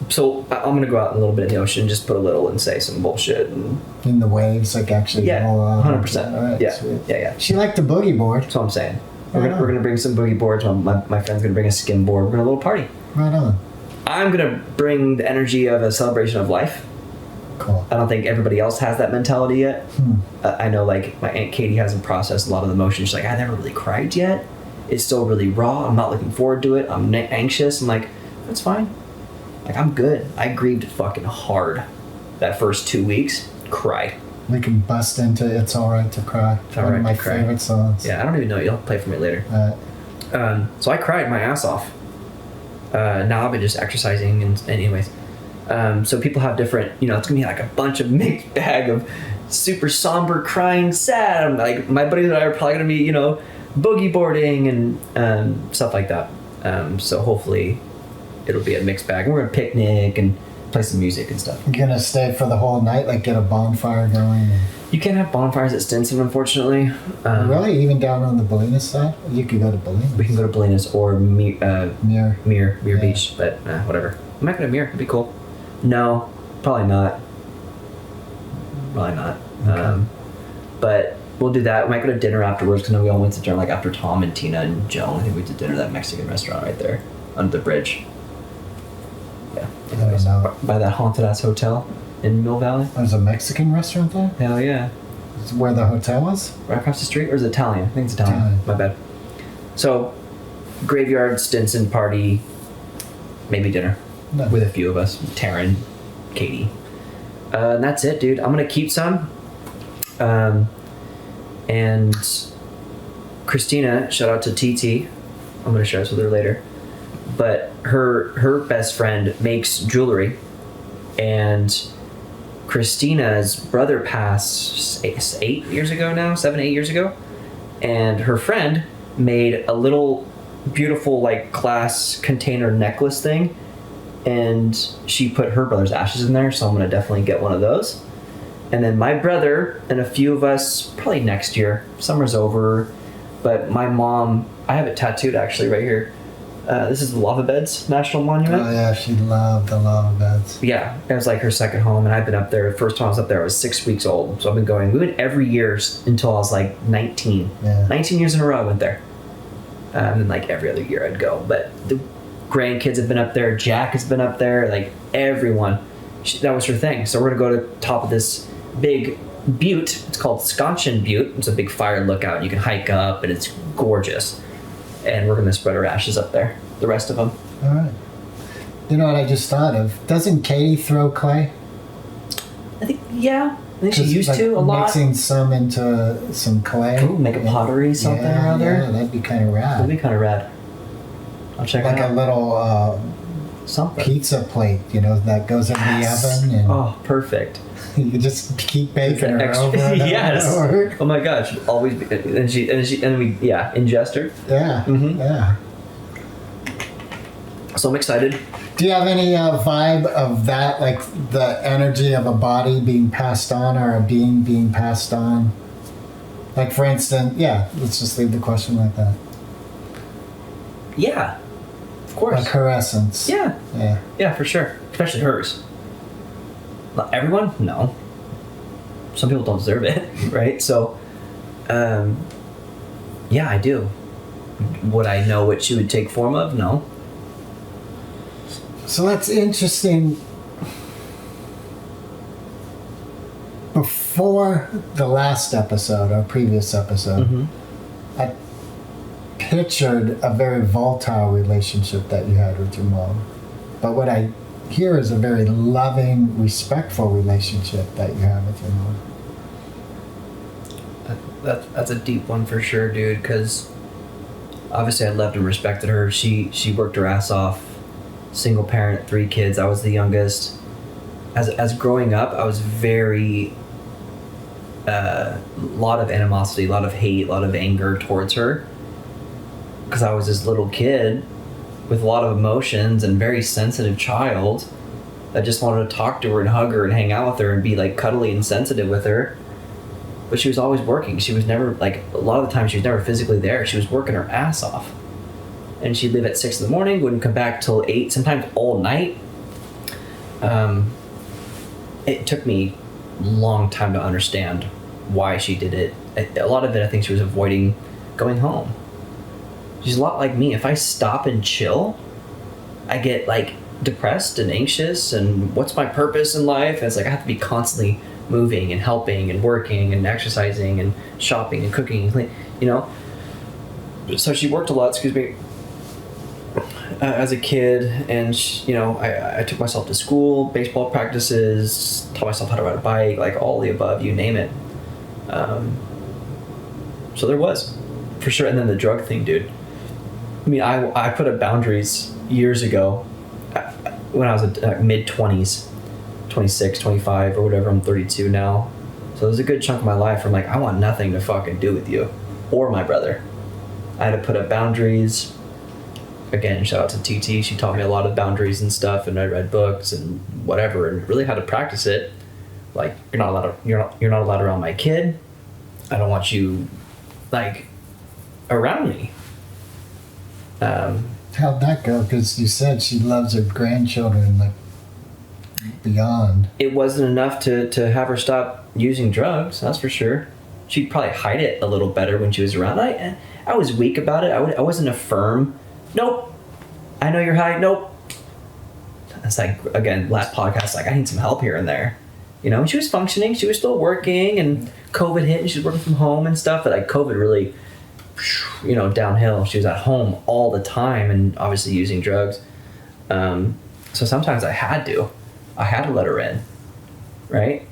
So I'm going to go out a little bit in the ocean, just put a little and say some bullshit. And in the waves, like actually. Yeah, 100%. Right, yeah, sweet. yeah. She liked the boogie board. That's what I'm saying. We're gonna bring some boogie boards. My friend's going to bring a skim board. We're going to have a little party. Right on. I'm going to bring the energy of a celebration of life. Cool. I don't think everybody else has that mentality yet. I know, like, my Aunt Katie hasn't processed a lot of the emotions. She's like, I never really cried yet. It's still really raw. I'm not looking forward to it. I'm anxious. I'm like, that's fine. Like, I'm good. I grieved fucking hard that first 2 weeks. Cried. We can bust into "It's All Right to Cry." It's All One Right of my to Cry. favorite songs. Yeah, I don't even know. You'll play for me later. So I cried my ass off. Now I've been just exercising and anyways. So people have different, it's gonna be like a bunch of mixed bag of super somber, crying, sad. I'm like, my buddies and I are probably gonna be, boogie boarding and stuff like that. So hopefully it'll be a mixed bag. We're gonna picnic and play some music and stuff. You're gonna stay for the whole night, like get a bonfire going. You can't have bonfires at Stinson, unfortunately. Really? Even down on the Bolinas side? You could go to Bolinas. We can go to Bolinas or Muir Muir Beach, but whatever. I might go to Muir. It'd be cool. No, probably not. Probably not. Okay. But we'll do that. We might go to dinner afterwards because we all went to dinner like after Tom and Tina and Joan. I think we went to dinner at that Mexican restaurant right there under the bridge. Yeah. I don't know. By that haunted ass hotel in Mill Valley. There's a Mexican restaurant there? Hell yeah. It's where the hotel was? Right across the street? Or is it Italian? I think it's Italian. My bad. So, graveyard, Stinson party, maybe dinner. No. With a few of us. Taryn, Katie. And that's it, dude. I'm going to keep some. And Christina, shout out to TT. I'm going to share this with her later. But her best friend makes jewelry. And Christina's brother passed 8 years ago now, 7, 8 years ago. And her friend made a little beautiful like glass container necklace thing. And she put her brother's ashes in there, so I'm going to definitely get one of those. And then my brother and a few of us, probably next year. Summer's over. But my mom, I have it tattooed actually right here. This is the Lava Beds National Monument. Oh yeah, she loved the lava beds. Yeah, it was like her second home, and I've been up there. The first time I was up there, I was 6 weeks old. So I've been going. We went every year until I was like 19. Yeah. 19 years in a row I went there. And then like every other year I'd go. But the grandkids have been up there. Jack has been up there. Like everyone. That was her thing. So we're going to go to the top of this big butte. It's called Scontian Butte. It's a big fire lookout. You can hike up, and it's gorgeous. And we're going to spread our ashes up there. The rest of them. All right. You know what I just thought of? Doesn't Katie throw clay? I think she Just, used like, to a lot. Mixing some into some clay. Ooh, make a pottery something or other. Yeah, that'd be kind of rad. That'd be kind of rad. I'll check Like it out. a little Something. pizza plate, that goes in the oven, and Oh, perfect. you can just keep baking her Extra- over and yes. over. Oh my gosh. Always be, and we ingest her. Yeah, Mhm. yeah. So I'm excited. Do you have any vibe of that, like the energy of a body being passed on or a being being passed on? Like, for instance, let's just leave the question like that. Yeah. Of course. Like her essence. Yeah. Yeah. Yeah, for sure. Especially hers. Not everyone? No. Some people don't deserve it, right? So, yeah, I do. Would I know what she would take form of? No. So that's interesting. Before the last episode, our previous episode, Mm-hmm. I pictured a very volatile relationship that you had with your mom. But what I hear is a very loving, respectful relationship that you have with your mom. That's a deep one for sure, dude, because obviously I loved and respected her. She worked her ass off. Single parent, 3 kids. I was the youngest. As growing up, I was very lot of animosity, a lot of hate, a lot of anger towards her, because I was this little kid with a lot of emotions and very sensitive child that just wanted to talk to her and hug her and hang out with her and be like cuddly and sensitive with her. But she was always working. She was never, like, a lot of the time she was never physically there. She was working her ass off. And she'd leave at 6 in the morning, wouldn't come back till 8, sometimes all night. It took me a long time to understand why she did it. A lot of it, I think she was avoiding going home. She's a lot like me. If I stop and chill, I get like depressed and anxious and what's my purpose in life? And it's like I have to be constantly moving and helping and working and exercising and shopping and cooking and cleaning, So she worked a lot, as a kid, and I took myself to school, baseball practices, taught myself how to ride a bike, like all the above, you name it. So there was, for sure. And then the drug thing, dude. I mean, I put up boundaries years ago when I was mid-20s, 26, 25 or whatever. I'm 32 now. So there's a good chunk of my life where I'm like, I want nothing to fucking do with you or my brother. I had to put up boundaries. Again, shout out to TT. She taught me a lot of boundaries and stuff, and I read books and whatever, and really had to practice it. Like, you're not allowed around my kid. I don't want you, like, around me. How'd that go? Because you said she loves her grandchildren, like, beyond. It wasn't enough to have her stop using drugs, that's for sure. She'd probably hide it a little better when she was around. I was weak about it. I wasn't a firm, nope, I know you're high, nope. It's like, again, last podcast, like, I need some help here and there. And she was functioning. She was still working, and COVID hit, and she was working from home and stuff. But like COVID really, downhill. She was at home all the time, and obviously using drugs. So sometimes I had to let her in, right?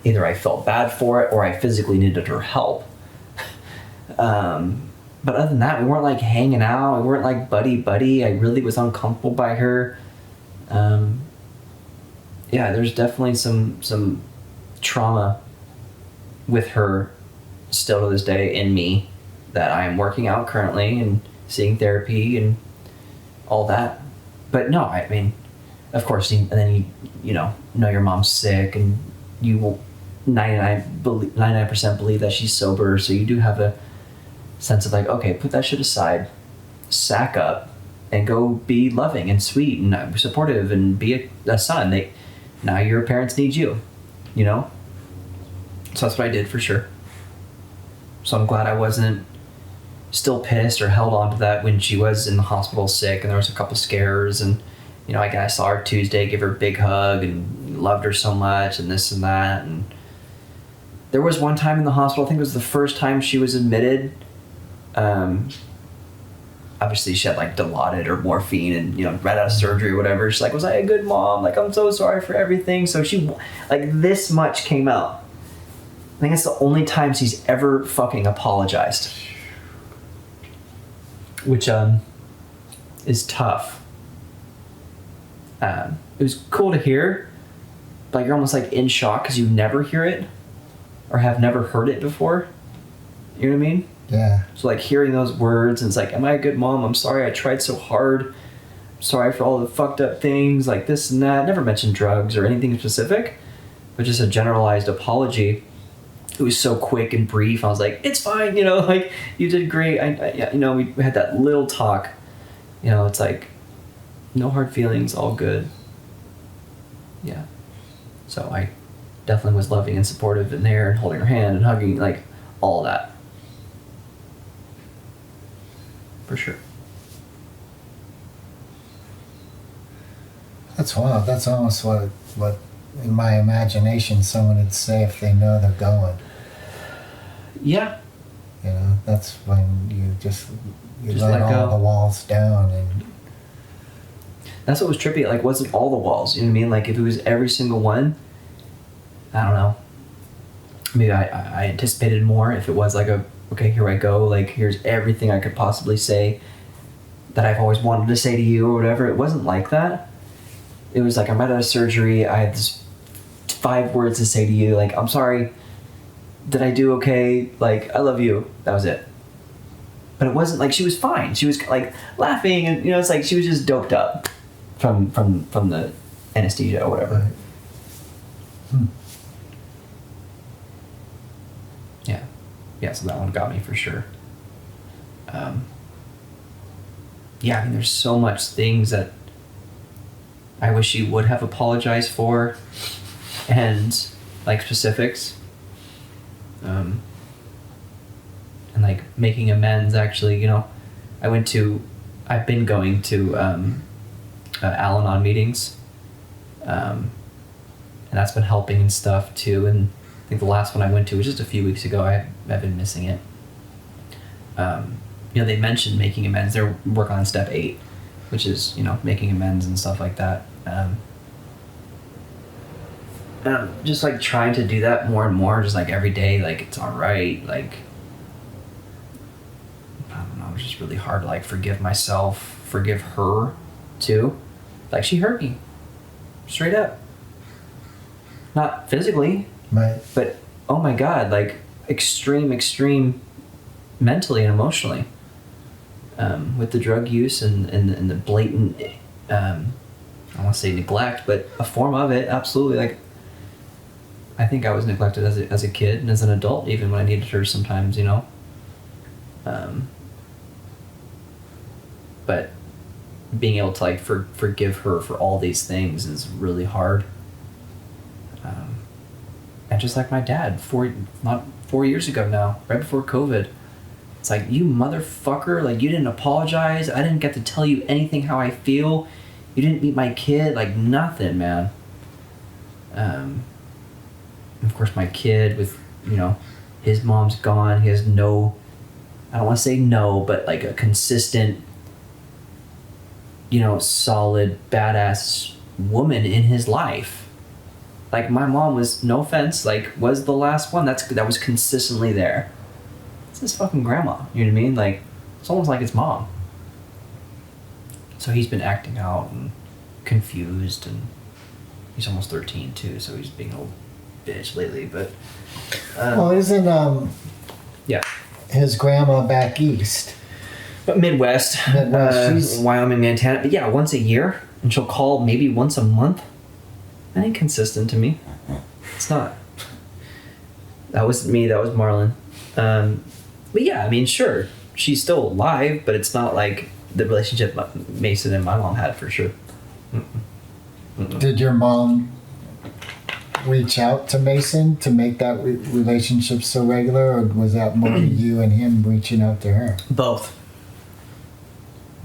Either I felt bad for it, or I physically needed her help. But other than that, we weren't like hanging out. We weren't like buddy. I really was uncomfortable by her. Yeah, there's definitely some trauma with her still to this day in me that I am working out currently and seeing therapy and all that. But no, I mean, of course, and then you know your mom's sick, and you will 99% believe that she's sober, so you do have a sense of like, okay, put that shit aside, sack up, and go be loving and sweet and supportive and be a son. Now your parents need you, So that's what I did for sure. So I'm glad I wasn't still pissed or held on to that when she was in the hospital sick and there was a couple scares, and I saw her Tuesday, give her a big hug and loved her so much and this and that. And there was one time in the hospital, I think it was the first time she was admitted. Obviously she had like Dilaudid or morphine and right out of surgery or whatever. She's like, was I a good mom? Like, I'm so sorry for everything. So she, like, this much came out. I think it's the only time she's ever fucking apologized, which is tough. It was cool to hear, but you're almost like in shock because you never hear it or have never heard it before. You know what I mean? Yeah. So like hearing those words, and it's like, am I a good mom? I'm sorry I tried so hard. I'm sorry for all the fucked up things like this and that. Never mentioned drugs or anything specific, but just a generalized apology. It was so quick and brief. I was like, it's fine, like, you did great. We had that little talk. It's like, no hard feelings, all good. Yeah. So I definitely was loving and supportive in there and holding her hand and hugging, like, all that. For sure. That's wild. That's almost what in my imagination someone would say if they know they're going. Yeah. That's when you just let all go. the walls down, and that's what was trippy. It, like, wasn't all the walls, you know what I mean? Like, if it was every single one, I don't know. Maybe I anticipated more if it was like okay, here I go, like, here's everything I could possibly say that I've always wanted to say to you or whatever. It wasn't like that. It was like, I'm right out of surgery, I had this 5 words to say to you, like, I'm sorry, did I do okay, like, I love you, that was it. But it wasn't like she was fine. She was like laughing, and it's like she was just doped up from the anesthesia or whatever. Right. Yeah, so that one got me for sure. Yeah, I mean, there's so much things that I wish she would have apologized for, and like specifics. And like making amends, actually, I've been going to Al-Anon meetings, and that's been helping and stuff too. And I think the last one I went to was just a few weeks ago. I've been missing it. They mentioned making amends. They're working on step 8, which is, you know, making amends and stuff like that. And I'm just like trying to do that more and more, just like every day, like it's all right. Like, I don't know, it's just really hard to like forgive myself, forgive her too. Like, she hurt me, straight up. Not physically, Right. but oh my God, like extreme mentally and emotionally. With the drug use and the blatant, I don't want to say neglect, but a form of it, absolutely. Like, I think I was neglected as a kid and as an adult, even when I needed her sometimes, you know. But being able to like forgive her for all these things is really hard. And just like my dad, 4 years ago now, right before COVID, it's like, you motherfucker, like, you didn't apologize. I didn't get to tell you anything how I feel. You didn't meet my kid, like nothing, man. Of course, my kid with, you know, his mom's gone. He has no, I don't want to say no, but like a consistent, you know, solid, badass woman in his life. Like, my mom was, no offense, like, was the last one that was consistently there. It's his fucking grandma, you know what I mean? Like, it's almost like his mom. So he's been acting out and confused, and he's almost 13 too, so he's being a little bitch lately, but... well, isn't yeah. his grandma back east? But Midwest, she's... Wyoming, Montana, but yeah, once a year, and she'll call maybe once a month. That ain't consistent to me. It's not. That wasn't me, that was Marlon. But yeah, I mean, sure, she's still alive, but it's not like the relationship Mason and my mom had, for sure. Did your mom reach out to Mason to make that relationship so regular, or was that more you and him reaching out to her? Both.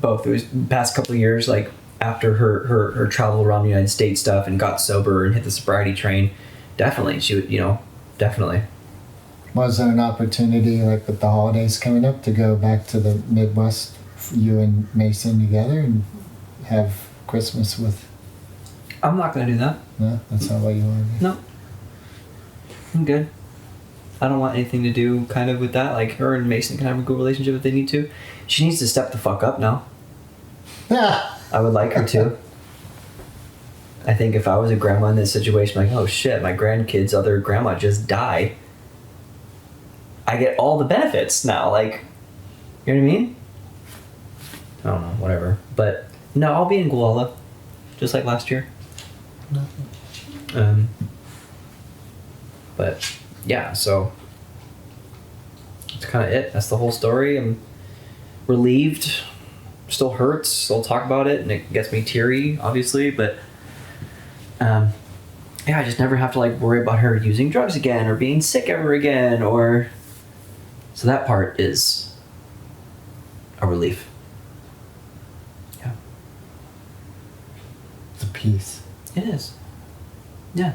It was the past couple of years, like, after her travel around the United States stuff and got sober and hit the sobriety train, definitely, she would, you know, definitely. Was there an opportunity, like with the holidays coming up, to go back to the Midwest, you and Mason together, and have Christmas with... I'm not going to do that. No? That's not what you want to do? No. I'm good. I don't want anything to do kind of with that. Like, her and Mason can have a good relationship if they need to. She needs to step the fuck up now. Yeah. I would like her to. I think if I was a grandma in this situation, like, oh shit, my grandkid's other grandma just died. I get all the benefits now, like, you know what I mean? I don't know, whatever. But no, I'll be in Guala, just like last year. But yeah, so that's kind of it. That's the whole story. I'm relieved. Still hurts. Still talk about it, and it gets me teary, obviously. But yeah, I just never have to like worry about her using drugs again or being sick ever again, or so that part is a relief. Yeah, It's a peace. it is. Yeah.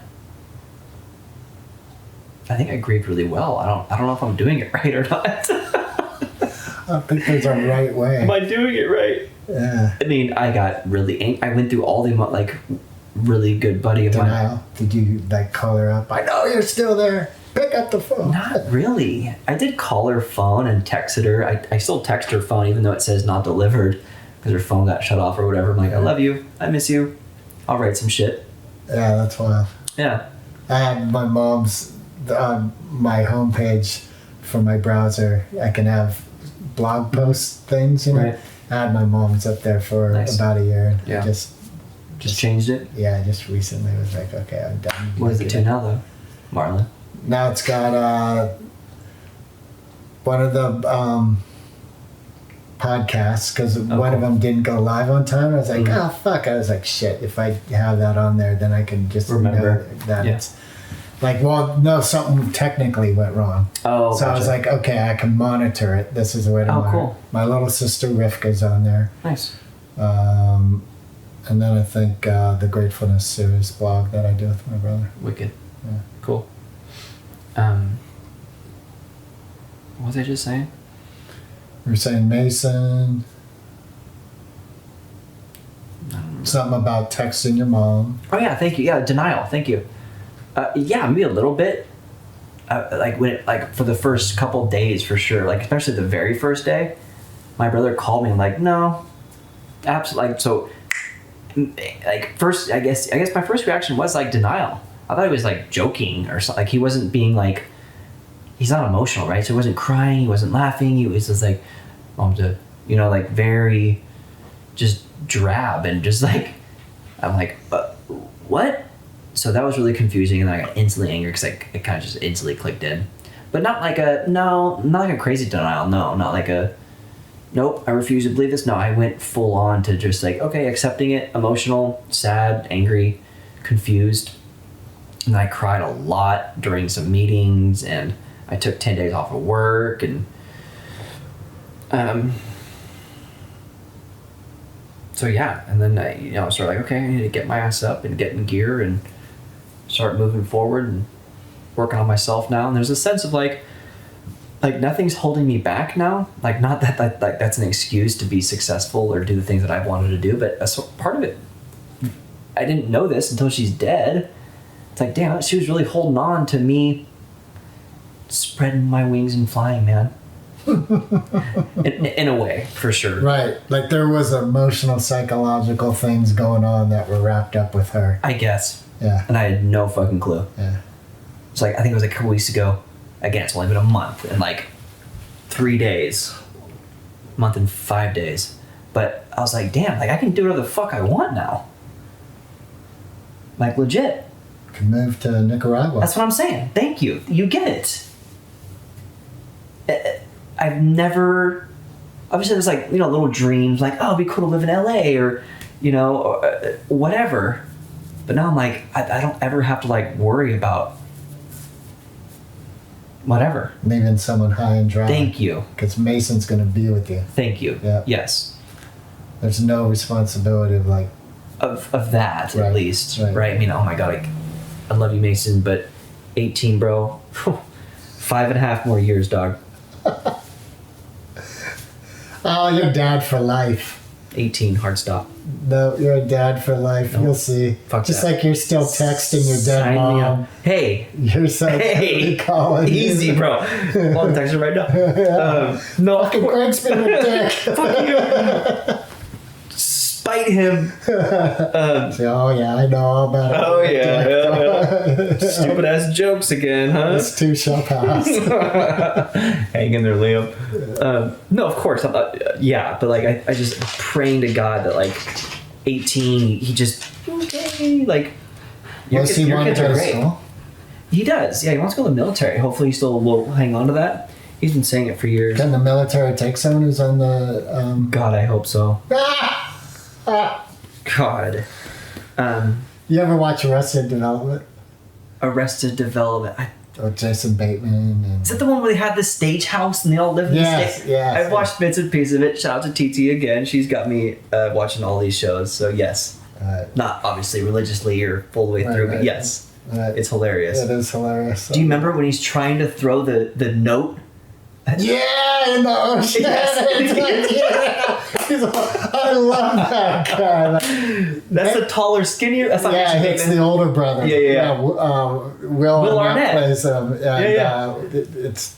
I think I grieved really well. I don't know if I'm doing it right or not. I think there's a right way. Am I doing it right? Yeah. I mean, I got really I went through all the like really good buddy of mine. Denial. Did you like call her up? I know you're still there. Pick up the phone. Not really. I did call her phone and texted her. I still text her phone even though it says not delivered because her phone got shut off or whatever. I'm like, I love you. I miss you. I'll write some shit. Yeah, that's wild. Yeah. I had my mom's on my homepage for my browser. I can have blog post things, you know. Right. I had my mom's up there for Nice. about a year, and Yeah. I just changed it. yeah, just recently was like, okay, I'm done. What is it to now though, Marlon? Now it's got one of the podcasts, because one of them didn't go live on time. I was like, oh fuck! I was like, shit. If I have that on there, then I can just Remember. know that Yeah. it's like, well, no, something technically went wrong. Oh, So I was like, okay, I can monitor it. This is the way to monitor. Cool. My little sister Rivka's on there. Nice. And then I think the Gratefulness series blog that I do with my brother. Wicked. Yeah. Cool. What was I just saying? We were saying Mason. something about texting your mom. Oh yeah, thank you. Yeah, denial. Thank you. Yeah, maybe a little bit. Like when for the first couple days for sure. Like especially the very first day, my brother called me. I'm like, no, absolutely. Like so, like first, I guess my first reaction was like denial. I thought he was like joking or something. Like he wasn't being like, he's not emotional, right? So he wasn't crying, he wasn't laughing. He was just like, Mom's dead. You know, like very, just drab and just like, I'm like, what? So that was really confusing, and then I got instantly angry because it kind of just instantly clicked in, but not like a crazy denial. No, not like a, nope, I refuse to believe this. No, I went full on to just like, okay, accepting it, emotional, sad, angry, confused, and I cried a lot during some meetings, and I took 10 days off of work, and so yeah, and then I started like, okay, I need to get my ass up and get in gear and start moving forward and working on myself now. And there's a sense of like nothing's holding me back now. Like not that like that's an excuse to be successful or do the things that I've wanted to do, but part of it, I didn't know this until she's dead. It's like, damn, she was really holding on to me spreading my wings and flying, man. in a way, for sure. Right. Like there was emotional, psychological things going on that were wrapped up with her. I guess. Yeah. And I had no fucking clue. Yeah. It's like, I think it was like a couple weeks ago. Again, it's only been a month and like 3 days. Month and 5 days. But I was like, damn, like I can do whatever the fuck I want now. Like legit. Could move to Nicaragua. That's what I'm saying. Thank you. You get it. I've never... Obviously there's like, little dreams like, oh, it'd be cool to live in LA or, or, whatever. But now I'm like, I don't ever have to like worry about whatever. Leaving someone high and dry. Thank you. Because Mason's going to be with you. Thank you. Yeah. Yes. There's no responsibility of like... Of that, right. At least. Right. Right? I mean, oh my God, I love you, Mason, but 18, bro. 5.5 more years, dog. Oh, you're dad for life. 18, hard stop. No, you're a dad for life. No. You'll see. Fuck Just that. like you're still texting your dead Sign me mom. up. Hey. You're so calling. Easy, bro. I'll text her right now. No, Fucking Greg's been a dick. Fuck you. Spite him. Oh yeah, I know all about it. Oh yeah. Stupid ass jokes again, huh? This too shall pass. Hang in there, Liam. No, of course. Yeah, but like I just praying to God that like 18, he just like. Does he want to go to school? He does. Yeah, he wants to go to the military. Hopefully, he still will hang on to that. He's been saying it for years. Can the military take someone who's on the? God, I hope so. Ah! God. You ever watch Arrested Development? Arrested Development. With Jason Bateman and... Is that the one where they had the stage house and they all live in the stage? Yes. I've watched bits and pieces of it. Shout out to TT again. She's got me watching all these shows. So yes. Not obviously religiously or full the way through, but yes. It's hilarious. It is hilarious. Do you remember when he's trying to throw the note? Yeah, in the ocean. Yes. I love that guy. That's the taller, skinnier. That's not Yeah, it's the older brother. Yeah. Will Arnett plays him. And, it's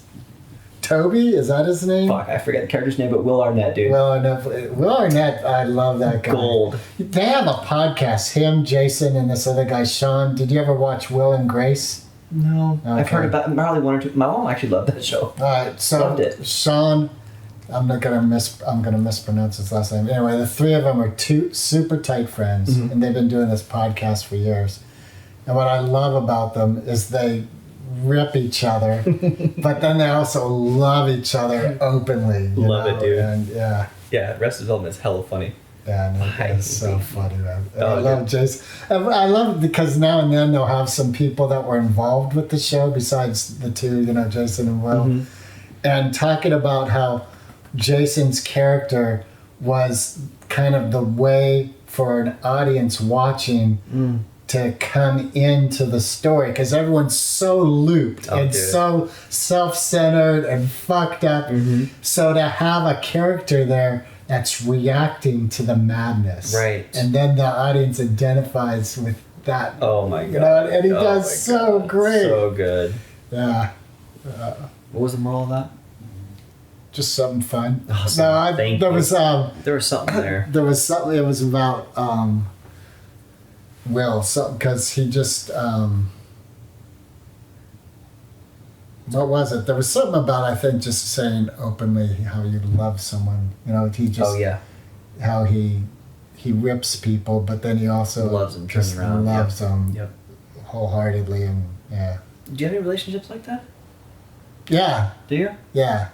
Toby. Is that his name? Fuck, I forget the character's name, but Will Arnett, dude. Will Arnett. I love that guy. Gold. They have a podcast. Him, Jason, and this other guy, Sean. Did you ever watch Will and Grace? No, Okay. I've heard about probably one or two. My mom actually loved that show. All right, so Loved it. Sean, I'm gonna mispronounce his last name. Anyway, the three of them are two super tight friends, and they've been doing this podcast for years. And what I love about them is they rip each other, but then they also love each other openly. You Love know? it, dude. And yeah. Arrested Development is hella funny. Yeah, no, I it's so funny, man. And Oh, I love Jason. I love it because now and then they'll have some people that were involved with the show besides the two, Jason and Will. And talking about how Jason's character was kind of the way for an audience watching to come into the story because everyone's so looped and dude. so self-centered and fucked up. So to have a character there that's reacting to the madness. Right. And then the audience identifies with that. Oh my god. You know, and he Oh does my so God. great. So good. Yeah. What was the moral of that? Just something fun. Awesome. No, Thank there you. was There was something there. there was something. It was about Will, something because he just what was it? There was something about, I think, just saying openly how you love someone. You know, he just Oh yeah. how he rips people, but then he also Loves them, just turns around. loves them Yep. wholeheartedly, and yeah, Do you have any relationships like that? yeah, Do you? yeah.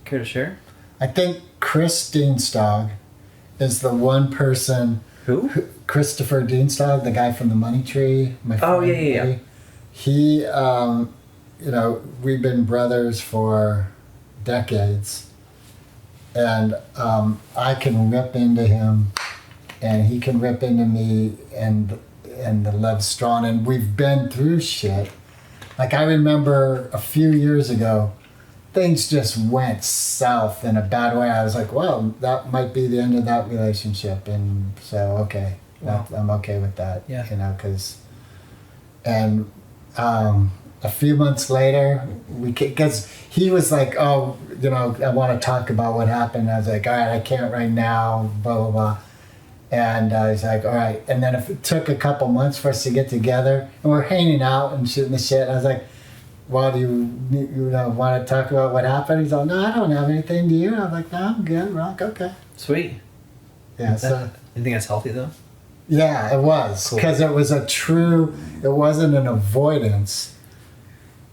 Care to share? I think Chris Dienstog is the one person. Who? Christopher Dienstog, the guy from the Money Tree. My friend, Oh, yeah. buddy. He, you know, we've been brothers for decades, and I can rip into him, and he can rip into me, and the love's strong, and we've been through shit. Like, I remember a few years ago, things just went south in a bad way. I was like, well, that might be the end of that relationship, and so okay. Wow. I'm okay with that. Yeah. You know, and a few months later, because he was like, oh, you know, I want to talk about what happened. I was like, all right, I can't right now, blah, blah, blah. And he's like, all right. And then if it took a couple months for us to get together, and we're hanging out and shooting the shit, and I was like, well, do you know, want to talk about what happened? He's like, no, I don't have anything. Do you? I'm like, no, I'm good. We're like, okay. Sweet. Yeah, so... You think that's healthy though? Yeah, it was, because it was it wasn't an avoidance.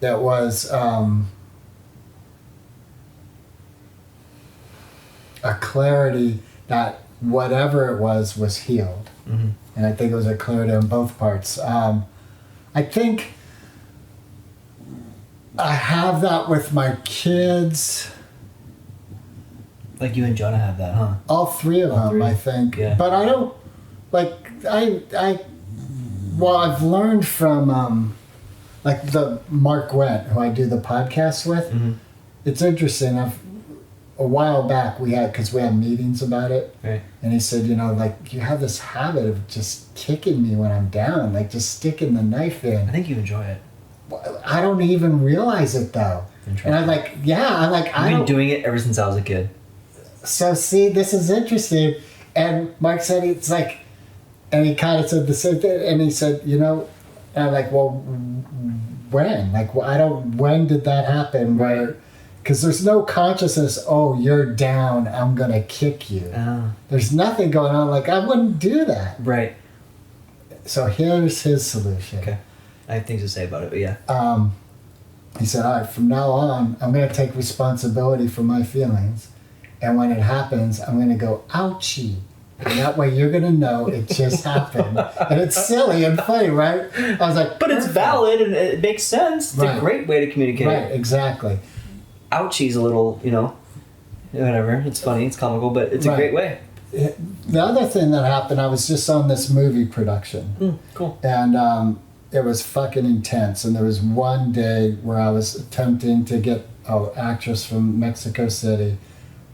It was a clarity that whatever it was healed. Mm-hmm. And I think it was a clarity on both parts. I think I have that with my kids. Like you and Jonah have that, huh? All three of them, three. I think. Yeah. But I don't, like, well, I've learned from, like, the Mark Went, who I do the podcast with. Mm-hmm. It's interesting. A while back, because we had meetings about it. Right. And he said, you know, like, you have this habit of just kicking me when I'm down, like, just sticking the knife in. I think you enjoy it. I don't even realize it, though. And I'm like, I've been doing it ever since I was a kid. So see, this is interesting. And Mark said, it's like, and he kind of said the same thing. And he said, you know, and I'm like, well, when? Like, when did that happen? Right. Because there's no consciousness, oh, you're down, I'm going to kick you. There's nothing going on. Like, I wouldn't do that. Right. So here's his solution. Okay. I have things to say about it, but yeah. He said, all right, from now on, I'm going to take responsibility for my feelings. And when it happens, I'm going to go, ouchie. And that way you're going to know it just happened. And it's silly and funny, right? I was like, but it's valid and it makes sense. It's a great way to communicate. Right, exactly. Ouchie's a little, you know, whatever. It's funny, it's comical, but it's a great way. The other thing that happened, I was just on this movie production. Cool. And it was fucking intense. And there was one day where I was attempting to get an actress from Mexico City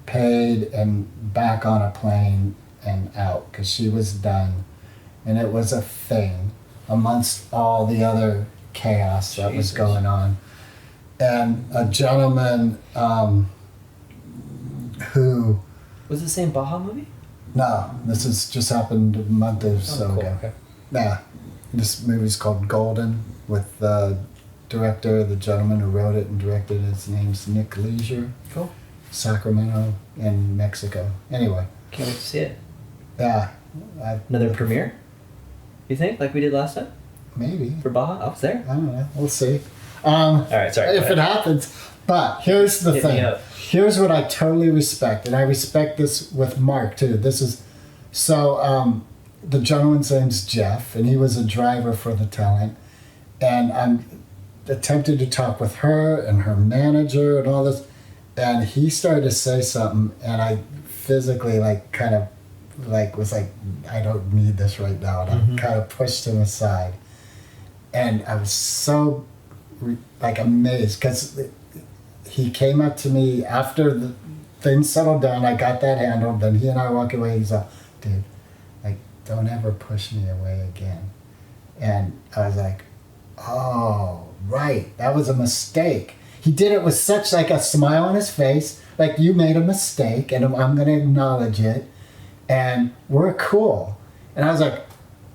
paid and back on a plane and out because she was done. And it was a thing amongst all the other chaos that was going on. And a gentleman who... Was it the same Baja movie? No, this has just happened a month or so ago. Okay. Yeah. This movie's called Golden with the director, the gentleman who wrote it and directed it. His name's Nick Leisure. Cool. Sacramento in Mexico. Anyway. Can't wait to see it. Yeah. Another premiere? You think? Like we did last time? Maybe. For Baja? I was there. I don't know. We'll see. All right, sorry. If it happens. But here's the Hit me thing. up. Here's what I totally respect. And I respect this with Mark, too. This is... So, the gentleman's name's Jeff, and he was a driver for the talent. And I'm attempted to talk with her and her manager and all this. And he started to say something, and I physically, like, kind of, like, was like, I don't need this right now. And I kind of pushed him aside. And I was so, like, amazed, because he came up to me after things settled down. I got that handled. Then he and I walk away. He's like, dude, like, don't ever push me away again. And I was like, oh, right. That was a mistake. He did it with such like a smile on his face. Like, you made a mistake and I'm going to acknowledge it. And we're cool. And I was like,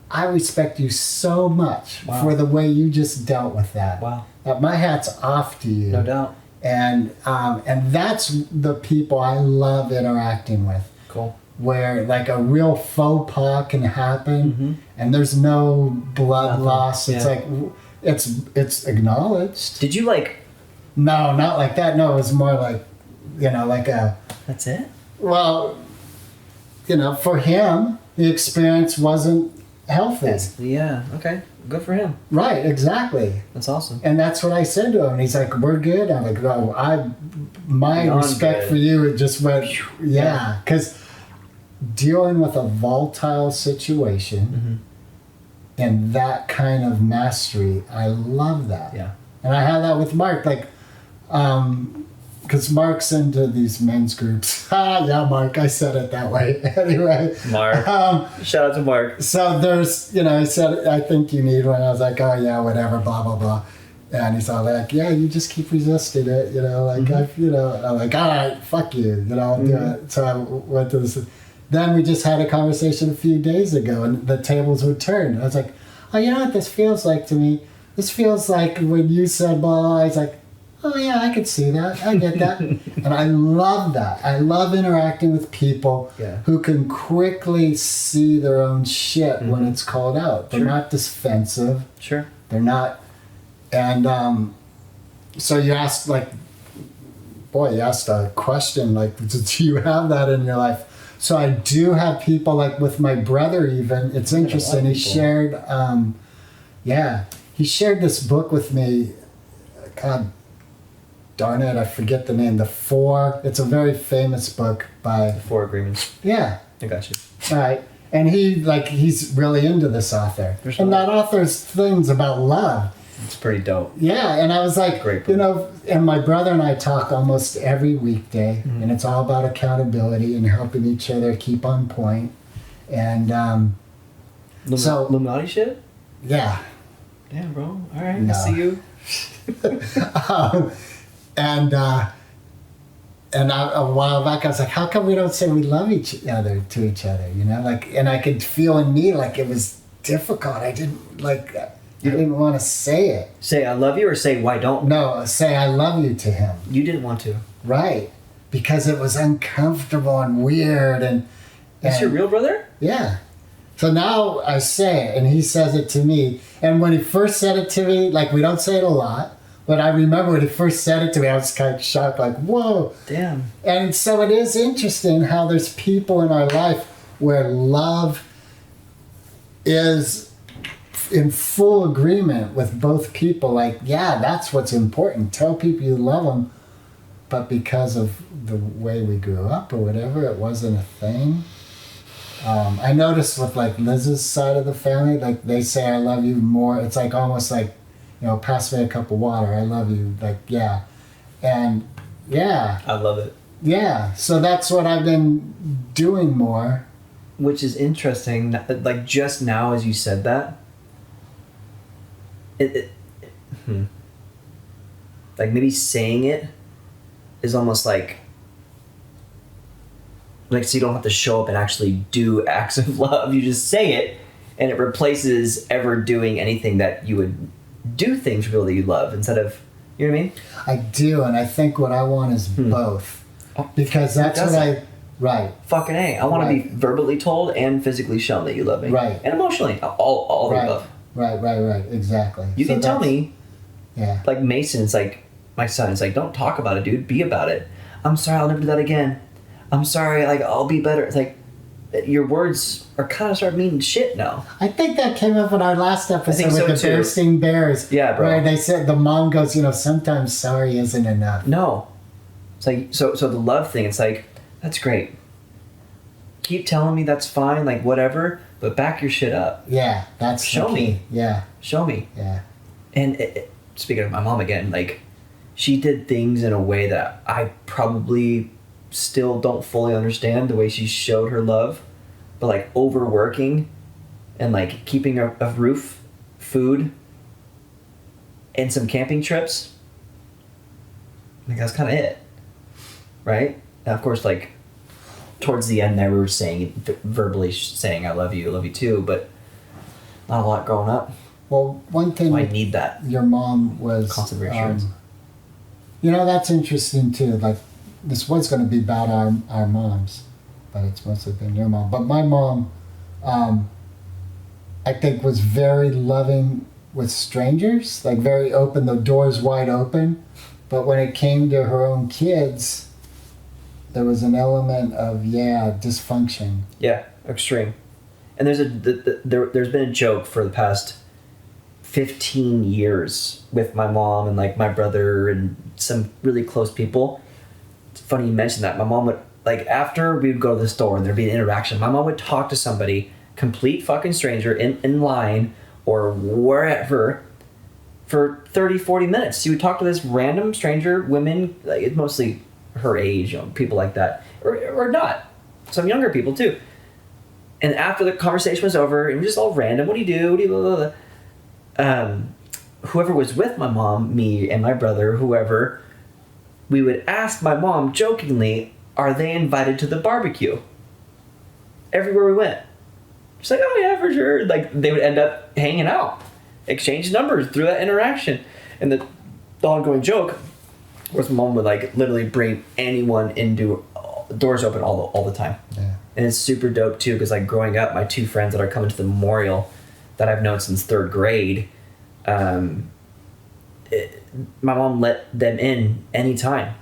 I respect you so much for the way you just dealt with that. Wow. My hat's off to you. No doubt. And that's the people I love interacting with. Cool. Where like a real faux pas can happen, and there's no blood loss. It's like it's acknowledged. Did you like? No, not like that. No, it was more like, like a. That's it. Well, for him, the experience wasn't healthy. Yeah. Okay. Good for him. Right. Exactly. That's awesome. And that's what I said to him. And he's like, "We're good." I'm like, "Oh, my Beyond respect good. for you." It just went, yeah, because dealing with a volatile situation and that kind of mastery, I love that. Yeah. And I had that with Mark, like, because Mark's into these men's groups. Yeah, Mark, I said it that way. Anyway. Mark. Shout out to Mark. So there's, he said, I think you need one. I was like, oh yeah, whatever, blah, blah, blah. And he's all like, yeah, you just keep resisting it, like, I'm like, all right, fuck you, I'll do it. So I went to this. Then we just had a conversation a few days ago and the tables were turned. I was like, oh, you know what this feels like to me? This feels like when you said blah, blah, blah. He's like, oh yeah, I could see that. I get that. And I love that. I love interacting with people who can quickly see their own shit when it's called out. They're not defensive. Sure. They're not. And so you asked, like, you asked a question, like, do you have that in your life? So I do have people, like with my brother even. It's interesting. He shared, he shared this book with me. God darn it, I forget the name. It's a very famous book by... The 4 Agreements. Yeah. I got you. All right. And he's really into this author. And that author's things about love. It's pretty dope. Yeah, and I was like, Great book. and my brother and I talk almost every weekday, and it's all about accountability and helping each other keep on point. And Illuminati shit? Yeah. Damn, bro. All right, No. I see you. And a while back, I was like, how come we don't say we love each other to each other? Like, and I could feel in me like it was difficult. I didn't like. I didn't want to say it. Say I love you or say why don't? No, say I love you to him. You didn't want to. Right. Because it was uncomfortable and weird and That's your real brother? Yeah. So now I say it and he says it to me. And when he first said it to me, like we don't say it a lot, but I remember when he first said it to me, I was kind of shocked, like, whoa. Damn. And so it is interesting how there's people in our life where love is in full agreement with both people. Like, yeah, that's what's important. Tell people you love them. But because of the way we grew up or whatever, it wasn't a thing. I noticed with like Liz's side of the family, like they say I love you more. It's like almost like, pass me a cup of water. I love you. Like, yeah. And yeah. I love it. Yeah. So that's what I've been doing more. Which is interesting. Like just now as you said that, like maybe saying it is almost like so you don't have to show up and actually do acts of love. You just say it and it replaces ever doing anything that you would do things for people that you love instead of, you know what I mean? I do, and I think what I want is both. Because that's what right. Fucking A. I want to be verbally told and physically shown that you love me. Right. And emotionally. All the above. Right, exactly. You can tell me, like Mason, it's like, my son, it's like, don't talk about it, dude. Be about it. I'm sorry, I'll never do that again. I'm sorry, like, I'll be better. It's like, your words are kind of start meaning shit now. I think that came up in our last episode with the Bursting Bears. Yeah, bro. Where they said, the mom goes, sometimes sorry isn't enough. No. It's like, so the love thing, it's like, that's great. Keep telling me that's fine, like, whatever, but back your shit up. Yeah, that's Show me. Yeah. Show me. Yeah. And speaking of my mom again, like, she did things in a way that I probably still don't fully understand the way she showed her love, but like overworking and like keeping a roof, food, and some camping trips. I think that's kind of it, right? And of course, like towards the end there, we were saying verbally saying I love you too, but not a lot growing up. Well, one thing I need that. Your mom was constant reassurance. You know, that's interesting too. Like, this was going to be about our moms, but it's mostly been your mom. But my mom, I think, was very loving with strangers, like very open, the doors wide open. But when it came to her own kids, there was an element of, dysfunction. Yeah, extreme. And there's been a joke for the past 15 years with my mom and like my brother and some really close people. It's funny you mentioned that. My mom would, like, after we would go to the store and there'd be an interaction, my mom would talk to somebody, complete fucking stranger, in line or wherever, for 30, 40 minutes. She would talk to this random stranger, women, like mostly her age, people like that, or not, some younger people too. And after the conversation was over, it was just all random. What do you do? What do you blah, blah, blah. Whoever was with my mom, me and my brother, whoever, we would ask my mom jokingly, are they invited to the barbecue? Everywhere we went. She's like, oh yeah, for sure. Like, they would end up hanging out, exchange numbers through that interaction. And the ongoing joke was my mom would like literally bring anyone into doors open all the time. Yeah. And it's super dope too, because like growing up, my two friends that are coming to the memorial that I've known since third grade, my mom let them in anytime.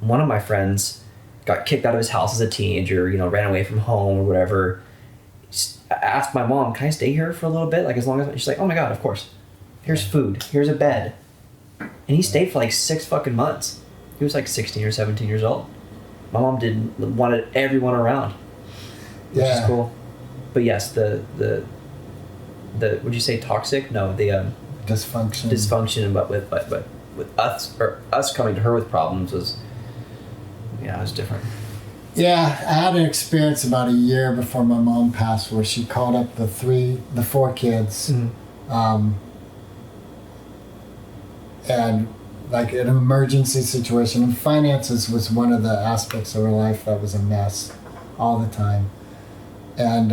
One of my friends got kicked out of his house as a teenager, ran away from home or whatever. I asked my mom, can I stay here for a little bit? Like, as long as... She's like, oh my God, of course. Here's food. Here's a bed. And he stayed for like 6 fucking months. He was like 16 or 17 years old. My mom wanted everyone around, which is cool. But yes, the would you say toxic? No, the dysfunction. But with us coming to her with problems was different. Yeah, I had an experience about a year before my mom passed where she called up the 4 kids, and like an emergency situation. And finances was one of the aspects of her life that was a mess all the time. And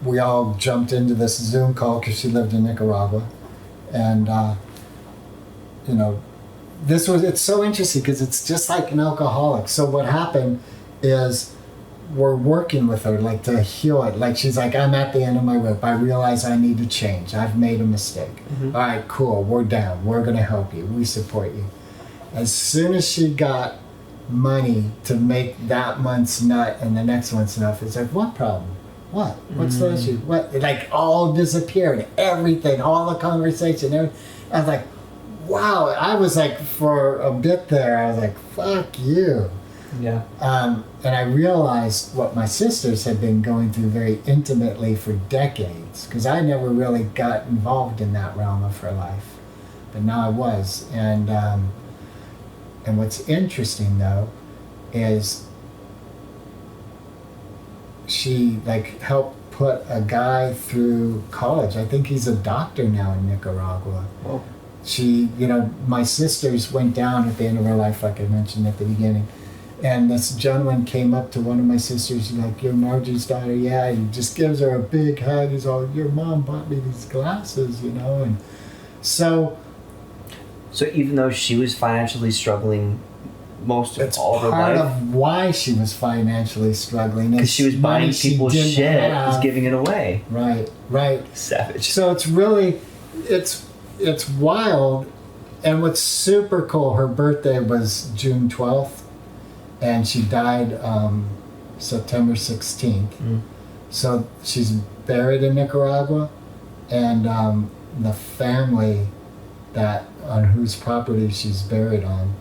we all jumped into this Zoom call because she lived in Nicaragua. And, it's so interesting because it's just like an alcoholic. So what happened is we're working with her, like, to heal it. Like, she's like, I'm at the end of my rope. I realize I need to change. I've made a mistake. Mm-hmm. All right, cool. We're down. We're going to help you. We support you. As soon as she got money to make that month's nut and the next month's nut, it's like, what problem? What? What's the issue? What? It like all disappeared. Everything, all the conversation. Everything. I was like, wow. I was like, for a bit there, I was like, fuck you. Yeah. And I realized what my sisters had been going through very intimately for decades, because I never really got involved in that realm of her life, but now I was. And what's interesting though is she like helped put a guy through college. I think he's a doctor now in Nicaragua. Whoa. She, my sisters went down at the end of her life, like I mentioned at the beginning. And this gentleman came up to one of my sisters, like, you're Margie's daughter? Yeah. He just gives her a big hug. He's all, your mom bought me these glasses, and so even though she was financially struggling most of all of her life, life, part of why she was financially struggling, because she was buying people's shit and was giving it away. Right. Savage. So it's really, it's wild. And what's super cool, her birthday was June 12th. And she died September 16th. Mm. So she's buried in Nicaragua. And the family on whose property she's buried on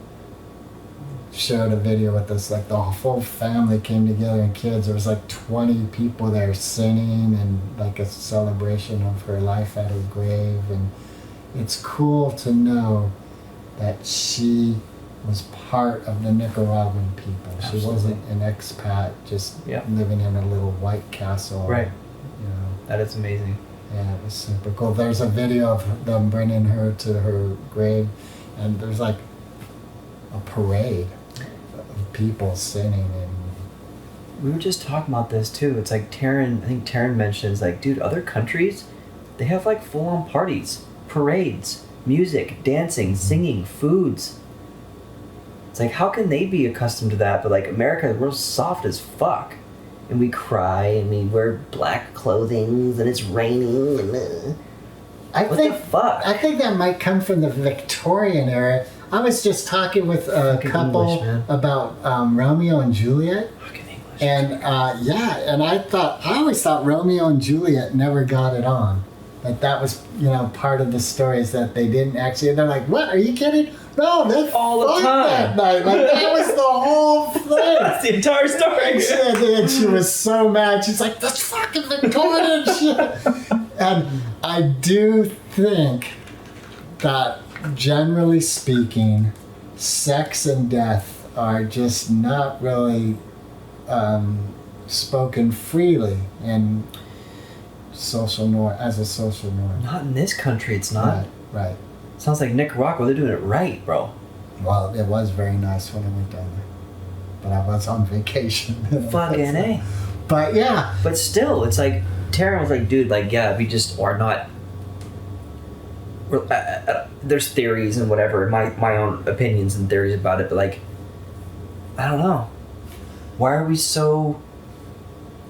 shared a video with us. Like, the whole family came together, and kids. There was like 20 people there singing and like a celebration of her life at her grave. And it's cool to know that she was part of the Nicaraguan people. Absolutely. She wasn't an expat just Yeah. living in a little white castle. Right. You know. That is amazing. Yeah, it was super cool. There's a video of them bringing her to her grave, and there's like a parade of people singing and. We were just talking about this too. It's like I think Taryn mentions like, dude, other countries, they have like full-on parties, parades, music, dancing, singing, foods. It's like, how can they be accustomed to that? But like America, we're soft as fuck. And we cry and we wear black clothing and it's raining and what the fuck? I think that might come from the Victorian era. I was just talking with a Fucking couple English, man. about Romeo and Juliet. Fucking English. And and I always thought Romeo and Juliet never got it on. That was, part of the story is that they didn't actually. They're like, what? Are you kidding? No, they All the fucked time. that night. Like that was the whole thing. That's the entire story. And she was so mad. She's like, that's fucking Victorian shit. And I do think that, generally speaking, sex and death are just not really spoken freely in social norm as a social norm. Not in this country, it's not. Right. Sounds like Nicaragua, they're doing it right, bro. Well, it was very nice when I went down there, but I was on vacation. Fucking A. But yeah. But still, it's like, Taryn was like, dude, like, yeah, we just are not. There's theories and whatever, my own opinions and theories about it, but like, I don't know. Why are we so.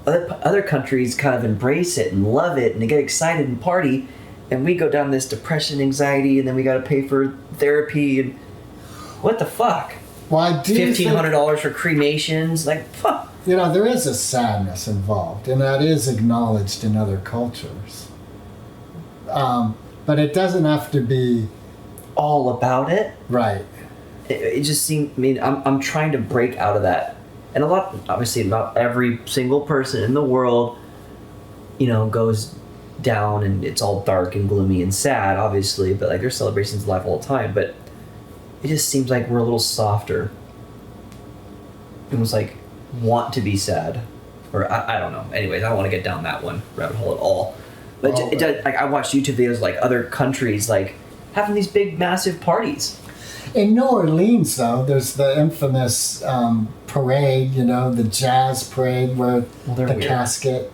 Other countries kind of embrace it and love it and they get excited and party, and we go down this depression, anxiety, and then we got to pay for therapy and what the fuck? Well, I do $1,500 for cremations, like fuck. There is a sadness involved, and that is acknowledged in other cultures. But it doesn't have to be all about it. Right. It just seems. I mean, I'm trying to break out of that, and obviously, not every single person in the world, goes down and it's all dark and gloomy and sad, obviously. But like, there's celebrations of life all the time. But it just seems like we're a little softer. Almost like want to be sad, or I don't know. Anyways, I don't want to get down that one rabbit hole at all. But it does, like, I watched YouTube videos like other countries like having these big massive parties. In New Orleans, though, there's the infamous parade, the jazz parade where the weird. casket.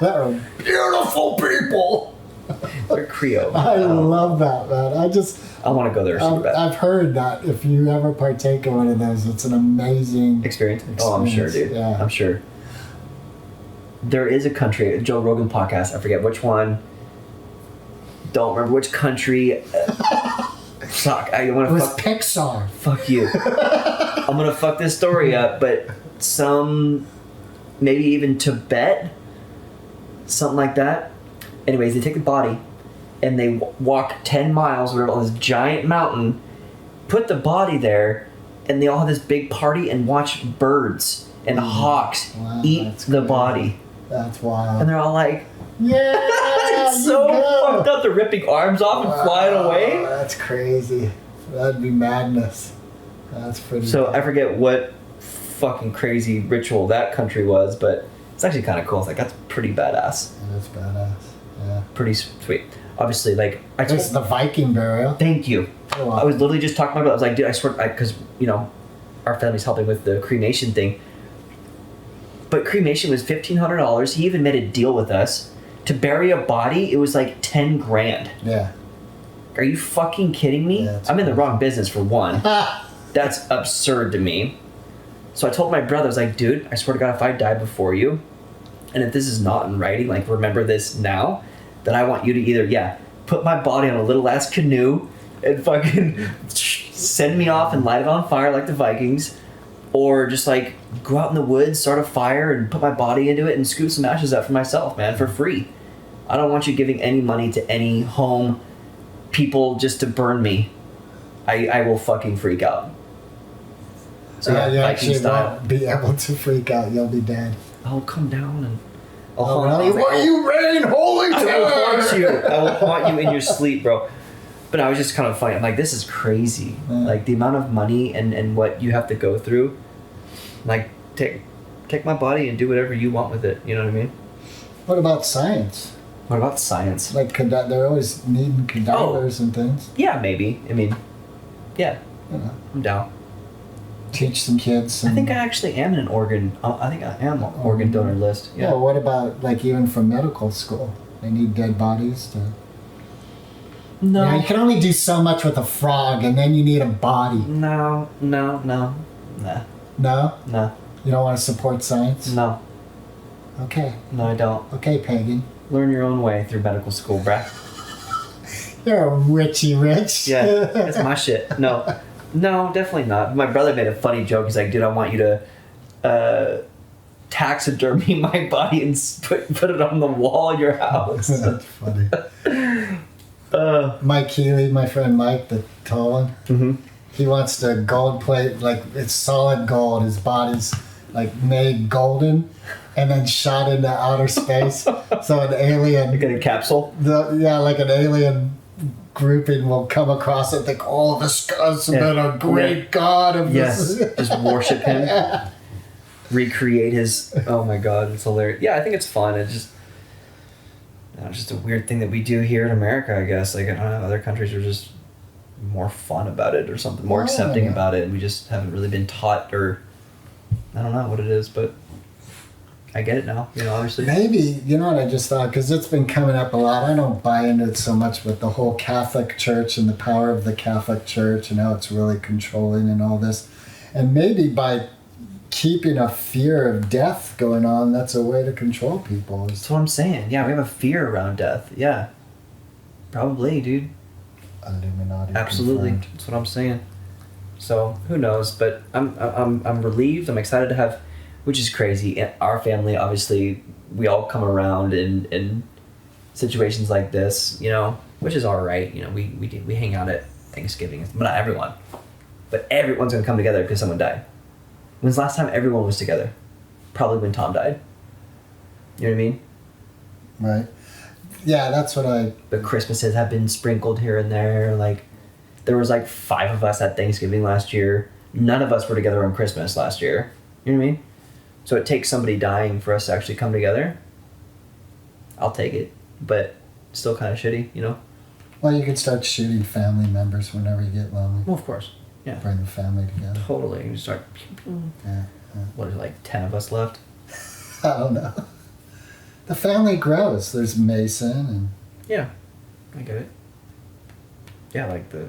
They're beautiful people. They're Creole. I love that, man. I want to go there so bad. I've heard that if you ever partake in one of those, it's an amazing experience. Oh, I'm sure, dude. Yeah. I'm sure. There is a country, a Joe Rogan podcast, I forget which one. Don't remember which country. Fuck, I want to It was fuck. Pixar. Fuck you. I'm gonna fuck this story up, but maybe even Tibet, something like that. Anyways, they take the body and they walk 10 miles whatever, on this giant mountain, put the body there, and they all have this big party and watch birds and hawks eat the body. That's wild. And they're all like, yeah, it's so fucked up. They're ripping arms off and flying away. That's crazy. That'd be madness. That's pretty. So I forget what fucking crazy ritual that country was, but it's actually kind of cool. It's like, that's pretty badass. Yeah, that's badass. Yeah. Pretty sweet. Obviously, like, It's the Viking burial. Thank you. Oh, wow. I was literally just talking about it. I was like, dude, I swear, because, our family's helping with the cremation thing. But cremation was $1,500. He even made a deal with us. To bury a body, it was like 10 grand. Yeah. Are you fucking kidding me? Yeah, I'm in the wrong business for one. That's absurd to me. So I told my brother, I was like, dude, I swear to God, if I die before you, and if this is not in writing, like, remember this now, then I want you to either, put my body on a little ass canoe and fucking send me off and light it on fire like the Vikings, or just, like, go out in the woods, start a fire, and put my body into it and scoop some ashes out for myself, man, for free. I don't want you giving any money to any home people just to burn me. I will fucking freak out. So you Viking actually style. won't be able to freak out. You'll be dead. I'll come down and Really? What you rain, holy I will haunt you. I will haunt you in your sleep, bro. But I was just kind of funny. I'm like, this is crazy. Yeah. Like the amount of money and what you have to go through. Like take my body and do whatever you want with it. You know what I mean? What about science? What about science? Like they're always needing cadavers and things. Yeah, maybe. I mean, yeah, You know, I'm down. teach some kids. I think I actually am in an organ. I think I am on organ donor list. Yeah. Well, what about like even from medical school? They need dead bodies to. No. You can only do so much with a frog, and then you need a body. No. Nah. No, Nah. you don't want to support science. No. Okay, No, I don't. okay, pagan. Learn your own way through medical school, bruh. You're a richy rich. Yeah, that's my shit. No, definitely not. My brother made a funny joke. He's like, dude, I want you to taxidermy my body and put it on the wall in your house. That's funny. Mike Healy, my friend Mike, the tall one. Mm-hmm. He wants to gold plate, like it's solid gold. His body's like made golden, and then shot into outer space. So an alien, You get a capsule? like an alien grouping will come across it and think, oh, this guy's been a great god of Yes, this. just worship him. Recreate his. Oh my god, it's hilarious. Yeah, I think it's fun. It's just a weird thing that we do here in America, I guess. Like, I don't know, other countries are just more fun about it or something, more accepting about it, and we just haven't really been taught, or I don't know what it is, but I get it now, obviously. Maybe, you know what I just thought, because it's been coming up a lot. I don't buy into it so much with the whole Catholic Church and the power of the Catholic Church and how it's really controlling and all this. And maybe by keeping a fear of death going on, that's a way to control people. That's what I'm saying. Yeah, we have a fear around death. Yeah. Probably, dude. Illuminati. Absolutely. confirmed. That's what I'm saying. So, who knows, but I'm relieved. I'm excited to have, which is crazy. Our family, obviously, we all come around in situations like this, which is all right. We hang out at Thanksgiving, but not everyone. But everyone's going to come together because someone died. When's the last time everyone was together? Probably when Tom died. You know what I mean? Right. Yeah, that's what I... But Christmases have been sprinkled here and there. Like, there was like 5 of us at Thanksgiving last year. None of us were together on Christmas last year. You know what I mean? So it takes somebody dying for us to actually come together. I'll take it. But still kind of shitty, Well, you could start shooting family members whenever you get lonely. Well, of course. Yeah. Bring the family together. Totally. You start... Yeah. What is it, like 10 of us left? I don't know. The family grows. There's Mason and... Yeah. I get it. Yeah, like the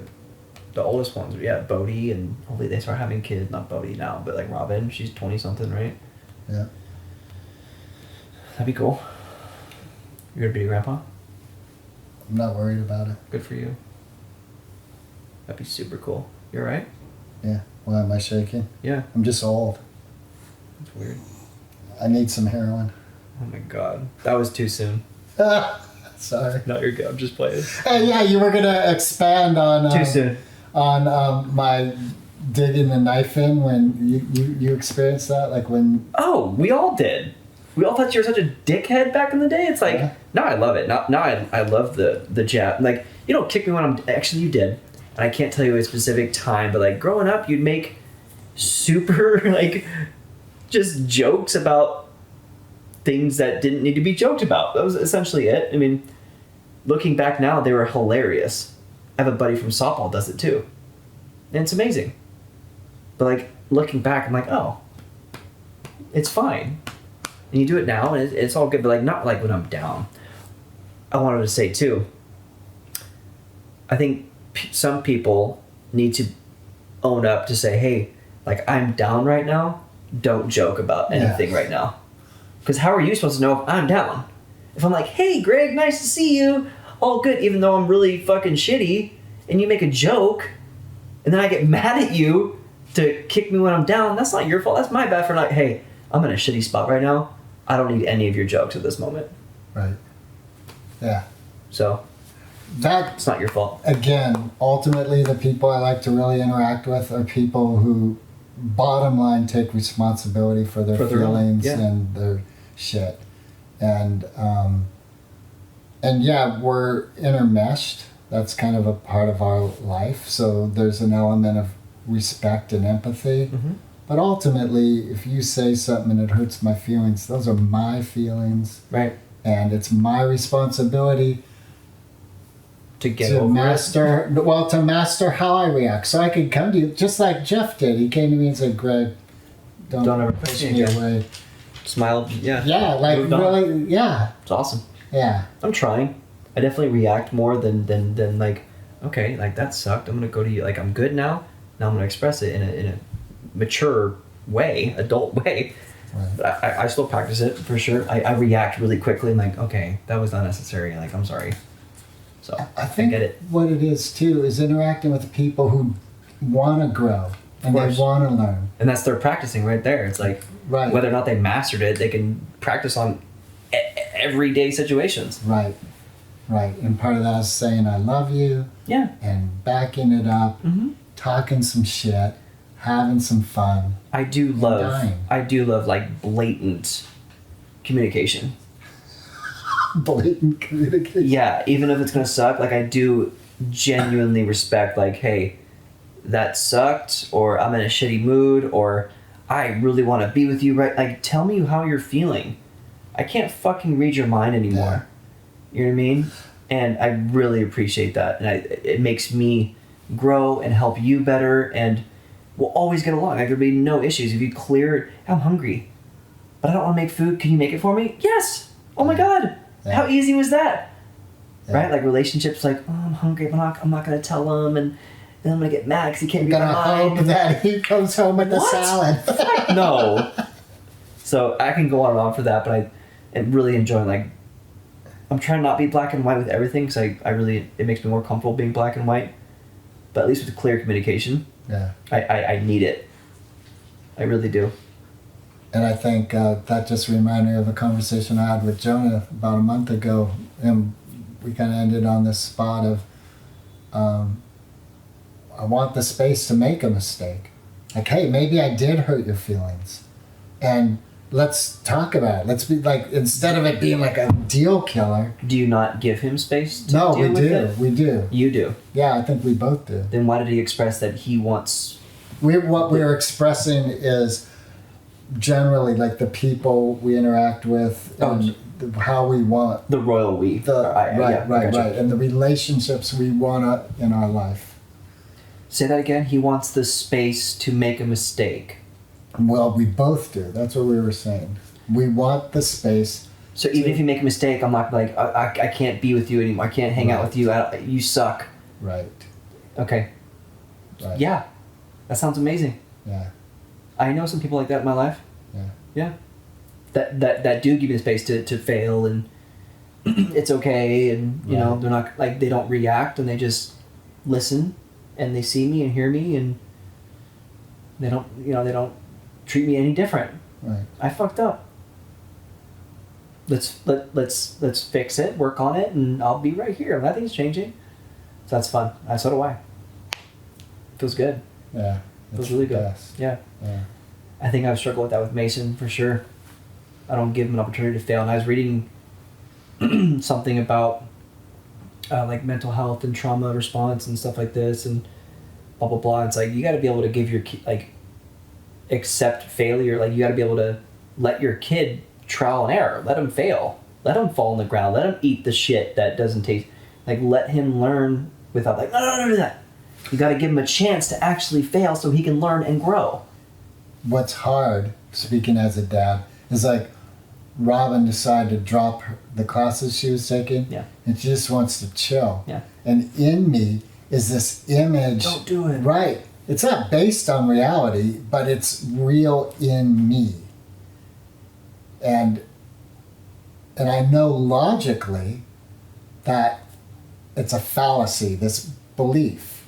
oldest ones. Yeah, Bodie, and hopefully they start having kids. Not Bodie now, but like Robin. She's 20-something, right? Yeah. That'd be cool. You're gonna be a grandpa? I'm not worried about it. Good for you. That'd be super cool. You alright? Yeah. Why am I shaking? Yeah. I'm just old. That's weird. I need some heroin. Oh my god. That was too soon. Sorry. No, you're good. I'm just playing. Hey, yeah, you were gonna expand on Too soon. on my digging the knife in when you experienced that, like when. Oh, we all did. We all thought you were such a dickhead back in the day. It's like, Yeah. now I love it. Now I love the jab. Like, you don't kick me when I'm... Actually, you did. And I can't tell you a specific time, but like growing up, you'd make super, like, just jokes about things that didn't need to be joked about. That was essentially it. I mean, looking back now, they were hilarious. I have a buddy from softball does it too. And it's amazing. But like, looking back, I'm like, oh, it's fine. And you do it now, and it's all good, but like, not like when I'm down. I wanted to say too, I think some people need to own up to say, hey, like, I'm down right now, don't joke about anything right now. Because how are you supposed to know if I'm down? If I'm like, hey, Greg, nice to see you, all good, even though I'm really fucking shitty, and you make a joke, and then I get mad at you to kick me when I'm down, that's not your fault. That's my bad for like, hey, I'm in a shitty spot right now. I don't need any of your jokes at this moment. Right. Yeah. So, That, it's not your fault. again, ultimately the people I like to really interact with are people who, bottom line, take responsibility for their feelings and their shit. And yeah, we're intermeshed That's kind of a part of our life. So there's an element of respect and empathy. Mm-hmm. But ultimately, if you say something and it hurts my feelings, those are my feelings. Right. And it's my responsibility To get to over master, well, to master how I react. So I could come to you, just like Jeff did. He came to me and said, Greg, don't ever push me away. it. Smile. Yeah. Yeah, like Moved on. really, yeah, It's awesome. yeah. I'm trying. I definitely react more than like, okay, like that sucked. I'm gonna go to you. Like I'm good now. Now I'm gonna express it in a mature way, adult way. Right. But I still practice it for sure. I react really quickly and like, okay, that was unnecessary. Like I'm sorry. So I think get it. what it is too is interacting with people who want to grow and they course. want to learn. And that's their practicing right there. It's like Right. whether or not they mastered it, they can practice on everyday situations. Right, right. And part of that is saying I love you Yeah. and backing it up, Mm-hmm. talking some shit, having some fun. I do dying. love like blatant communication. Blatant communication. Yeah, even if it's gonna suck, like I do genuinely respect like, hey, that sucked, or I'm in a shitty mood, or I really want to be with you, right? Like, tell me how you're feeling. I can't fucking read your mind anymore. You know what I mean? And I really appreciate that, and it makes me grow and help you better, and we'll always get along. Like, there'll be no issues if you clear. I'm hungry, but I don't want to make food. Can you make it for me? Yes. Oh my god. Yeah. How easy was that? Yeah. Right? Like relationships, like, oh, I'm hungry, but I'm not gonna tell him, and then I'm gonna get mad because he can't I'm read gonna my hope mind. that he comes home with the What? salad. Fuck no. So I can go on and on for that, but I am really enjoying, like, I'm trying not to be black and white with everything because I really, it makes me more comfortable being black and white. But at least with clear communication, Yeah. I need it. I really do. And I think that just reminded me of a conversation I had with Jonah about a month ago. And we kind of ended on this spot of, I want the space to make a mistake. Like, hey, maybe I did hurt your feelings. And let's talk about it. Let's be like, instead of it being like a deal killer. Do you not give him space to No, deal we with do. it? We do. You do. Yeah, I think we both do. Then why did he express that he wants... What we're expressing is generally like the people we interact with and how we want The royal we. right, and the relationships we want in our life. Say that again. He wants the space to make a mistake. Well, we both do. That's what we were saying. We want the space. So even if you make a mistake, I'm not like, I can't be with you anymore. I can't hang out with you. You suck. Right. Okay. Right. Yeah. That sounds amazing. Yeah. I know some people like that in my life. Yeah. Yeah. That do give me the space to fail, and it's okay, and you know, they're not like, they don't react, and they just listen, and they see me and hear me, and they don't treat me any different. Right. I fucked up. Let's fix it, work on it, and I'll be right here. Nothing's changing. So that's fun. So do I. Feels good. Yeah. Feels really good. Best. Yeah. Yeah. I think I've struggled with that with Mason for sure. I don't give him an opportunity to fail. And I was reading something about like mental health and trauma response and stuff like this, and blah blah blah. It's like you got to be able to give your like accept failure. Like you got to be able to let your kid trial and error. Let him fail. Let him fall on the ground. Let him eat the shit that doesn't taste. Like let him learn without like no do that. You got to give him a chance to actually fail so he can learn and grow. What's hard, speaking as a dad, is like Robin decided to drop the classes she was taking. Yeah. And she just wants to chill. Yeah. And in me is this image. Don't do it. Right. It's not based on reality, but it's real in me. And I know logically that it's a fallacy, this belief.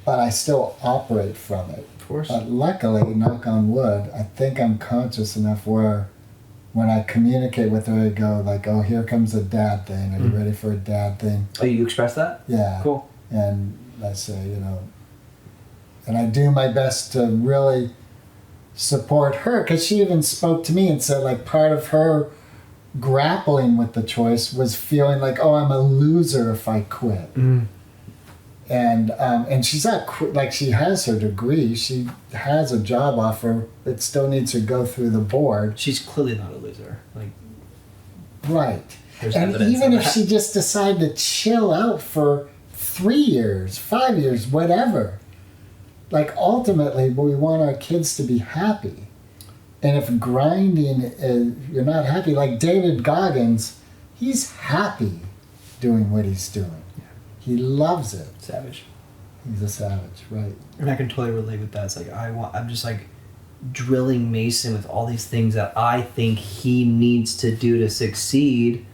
But I still operate from it. Of course. But luckily, knock on wood, I think I'm conscious enough where when I communicate with her, I go like, oh, here comes a dad thing. Are you ready for a dad thing? Oh, you express that? Yeah. Cool. And I say, and I do my best to really support her, because she even spoke to me and said like part of her grappling with the choice was feeling like, oh, I'm a loser if I quit. And she's not like, she has her degree, she has a job offer, it still needs to go through the board. She's clearly not a loser. Like, right. there's And evidence even of if that. she just decided to chill out for 3 years, 5 years, whatever, like ultimately we want our kids to be happy. And if grinding is, you're not happy, like David Goggins, he's happy doing what he's doing. He loves it. Savage. He's a savage, right? And I can totally relate with that. It's like I'm just like drilling Mason with all these things that I think he needs to do to succeed.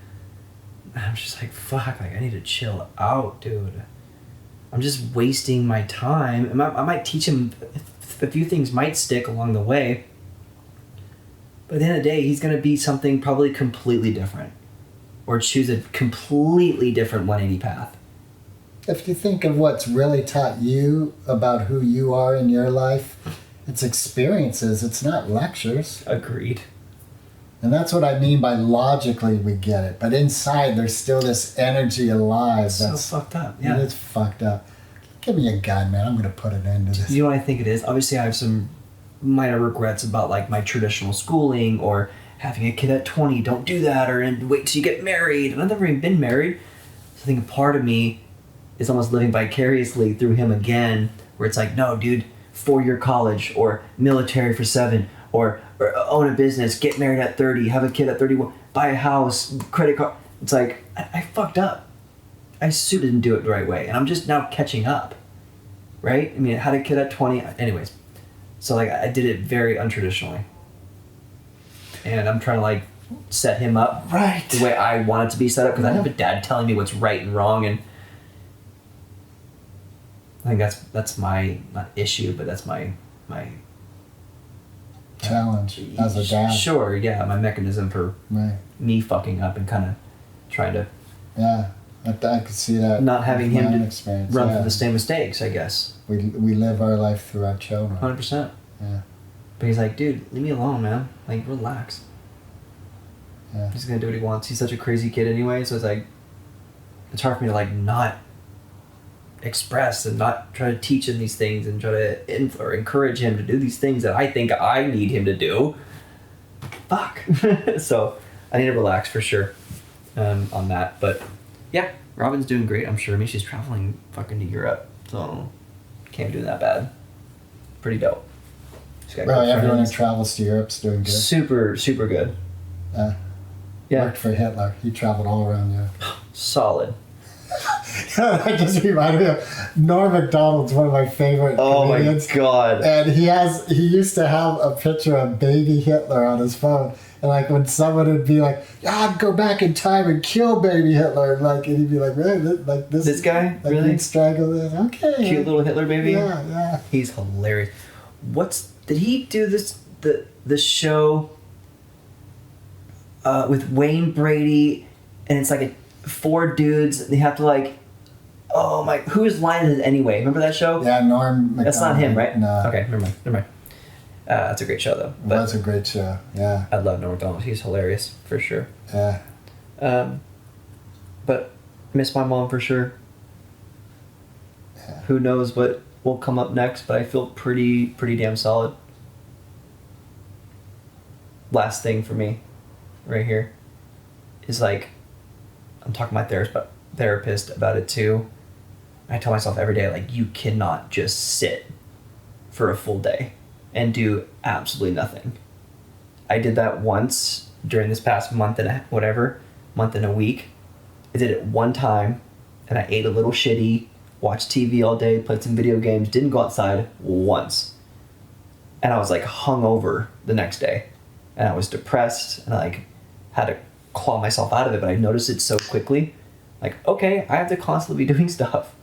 And I'm just like, fuck, like I need to chill out, dude. I'm just wasting my time. And I might teach him a few things, might stick along the way. But at the end of the day, he's going to be something probably completely different. Or choose a completely different 180 path. If you think of what's really taught you about who you are in your life, it's experiences, it's not lectures. Agreed. And that's what I mean by logically we get it. But inside there's still this energy alive So that's fucked up. Yeah. It's fucked up. Give me a gun, man. I'm going to put an end to this. You know what I think it is? Obviously, I have some minor regrets about like my traditional schooling or having a kid at 20. Don't do that, or and wait till you get married. And I've never even been married. So I think a part of me is almost living vicariously through him again, where it's like, no, dude, 4-year college or military for 7 or own a business, get married at 30, have a kid at 31, buy a house, credit card. It's like, I fucked up. I didn't do it the right way, and I'm just now catching up, right? I mean, I had a kid at 20, anyways. So like, I did it very untraditionally, and I'm trying to like set him up Right. the way I want it to be set up, because I have a dad telling me what's right and wrong, and I think that's my, not issue, but that's my Challenge as a dad. Sure, yeah, my mechanism for Right. me fucking up and kind of trying to Yeah. I could see that. not having with my him own to experience. run yeah. through the same mistakes, I guess. We live our life through our children. 100%. Yeah. But he's like, dude, leave me alone, man. Like, relax. Yeah. He's gonna do what he wants. He's such a crazy kid anyway, so it's like, it's hard for me to like not express and not try to teach him these things and try to or encourage him to do these things that I think I need him to do. Fuck. So I need to relax for sure on that. But yeah, Robin's doing great, I'm sure. I mean, she's traveling fucking to Europe, so can't do that bad. Pretty dope. She's got Well, good everyone who friends. travels to Europe's doing good. Super, super good. Yeah. Yeah, Worked for Hitler. He traveled all around Europe. solid. That just reminded me of Norm Macdonald's one of my favorite comedians. Oh God. And he used to have a picture of baby Hitler on his phone. And like when someone would be like, I'd go back in time and kill baby Hitler, and he'd be like, really? Like This guy? like Really? He'd strangle this. Okay. Cute little Hitler baby. Yeah. He's hilarious. Did he do this the show with Wayne Brady, and it's like 4 dudes, they have to like, oh my, whose line is it anyway? Remember that show? Yeah, Norm Macdonald. That's not him, right? No. Okay, never mind. That's a great show though. It was a great show. Yeah. I love Norm Macdonald. He's hilarious for sure. Yeah. But miss my mom for sure. Yeah. Who knows what will come up next, but I feel pretty damn solid. Last thing for me right here is like, I'm talking to my therapist about it too. I tell myself every day, like, you cannot just sit for a full day and do absolutely nothing. I did that once during this past month and a week. I did it one time, and I ate a little shitty, watched TV all day, played some video games, didn't go outside once. And I was like hungover the next day. And I was depressed, and I like had to claw myself out of it, but I noticed it so quickly. Like, okay, I have to constantly be doing stuff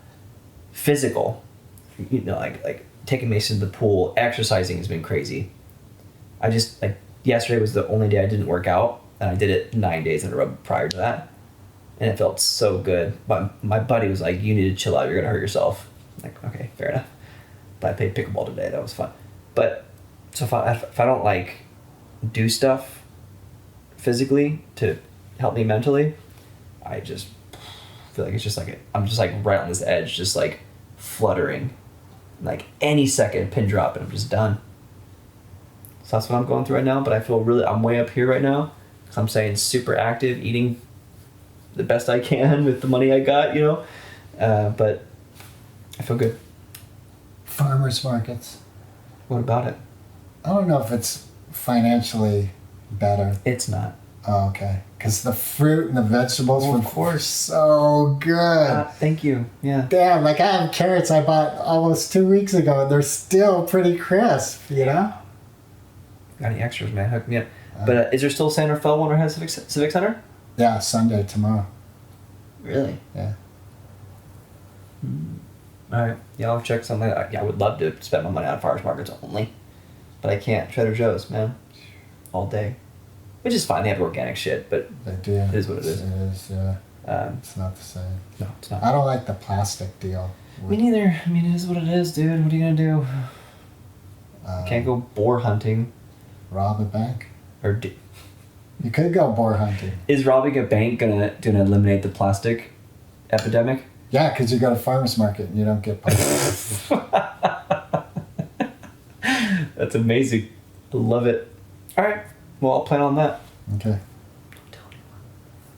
physical. You know, like taking Mason to the pool, exercising has been crazy. I just, like, yesterday was the only day I didn't work out, and I did it 9 days in a row prior to that. And it felt so good. But my buddy was like, you need to chill out, you're gonna hurt yourself. I'm like, okay, fair enough. But I played pickleball today, that was fun. But, so if I don't, like, do stuff physically to help me mentally, I just feel like it's just like I'm just like right on this edge, just like fluttering, like any second pin drop and I'm just done. So that's what I'm going through right now. But I feel I'm way up here right now because I'm staying super active, eating the best I can with the money I got, but I feel good. Farmers markets. What about it? I don't know if it's financially better. It's not. Oh, okay. Because the fruit and the vegetables Well, were of course. so good. Thank you. Yeah. Damn, like I have carrots I bought almost 2 weeks ago and they're still pretty crisp, Got any extras, man? Hook me up. But is there still Santa Fe one or has Civic Center? Yeah, Sunday tomorrow. Really? Yeah. All right. Yeah, I'll check something. I would love to spend my money on farmers markets only, but I can't. Trader Joe's, man, all day, which is fine. They have organic shit, but They do. it is what it is. It is, yeah. It's not the same. No, it's not. I don't like the plastic deal. Me neither. I mean, it is what it is, dude. What are you gonna do? Can't go boar hunting. Rob a bank. You could go boar hunting. Is robbing a bank gonna eliminate the plastic epidemic? Yeah, because you go to farmers market and you don't get plastic. That's amazing. I love it. All right. Well, I'll plan on that. Okay. Don't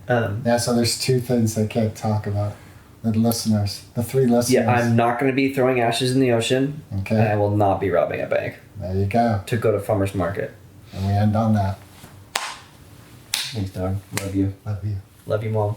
tell anyone. So there's 2 things they can't talk about. The 3 listeners. Yeah, I'm not going to be throwing ashes in the ocean. Okay. And I will not be robbing a bank. There you go. To go to farmer's market. And we end on that. Thanks, dog. Love you. Love you. Love you, Mom.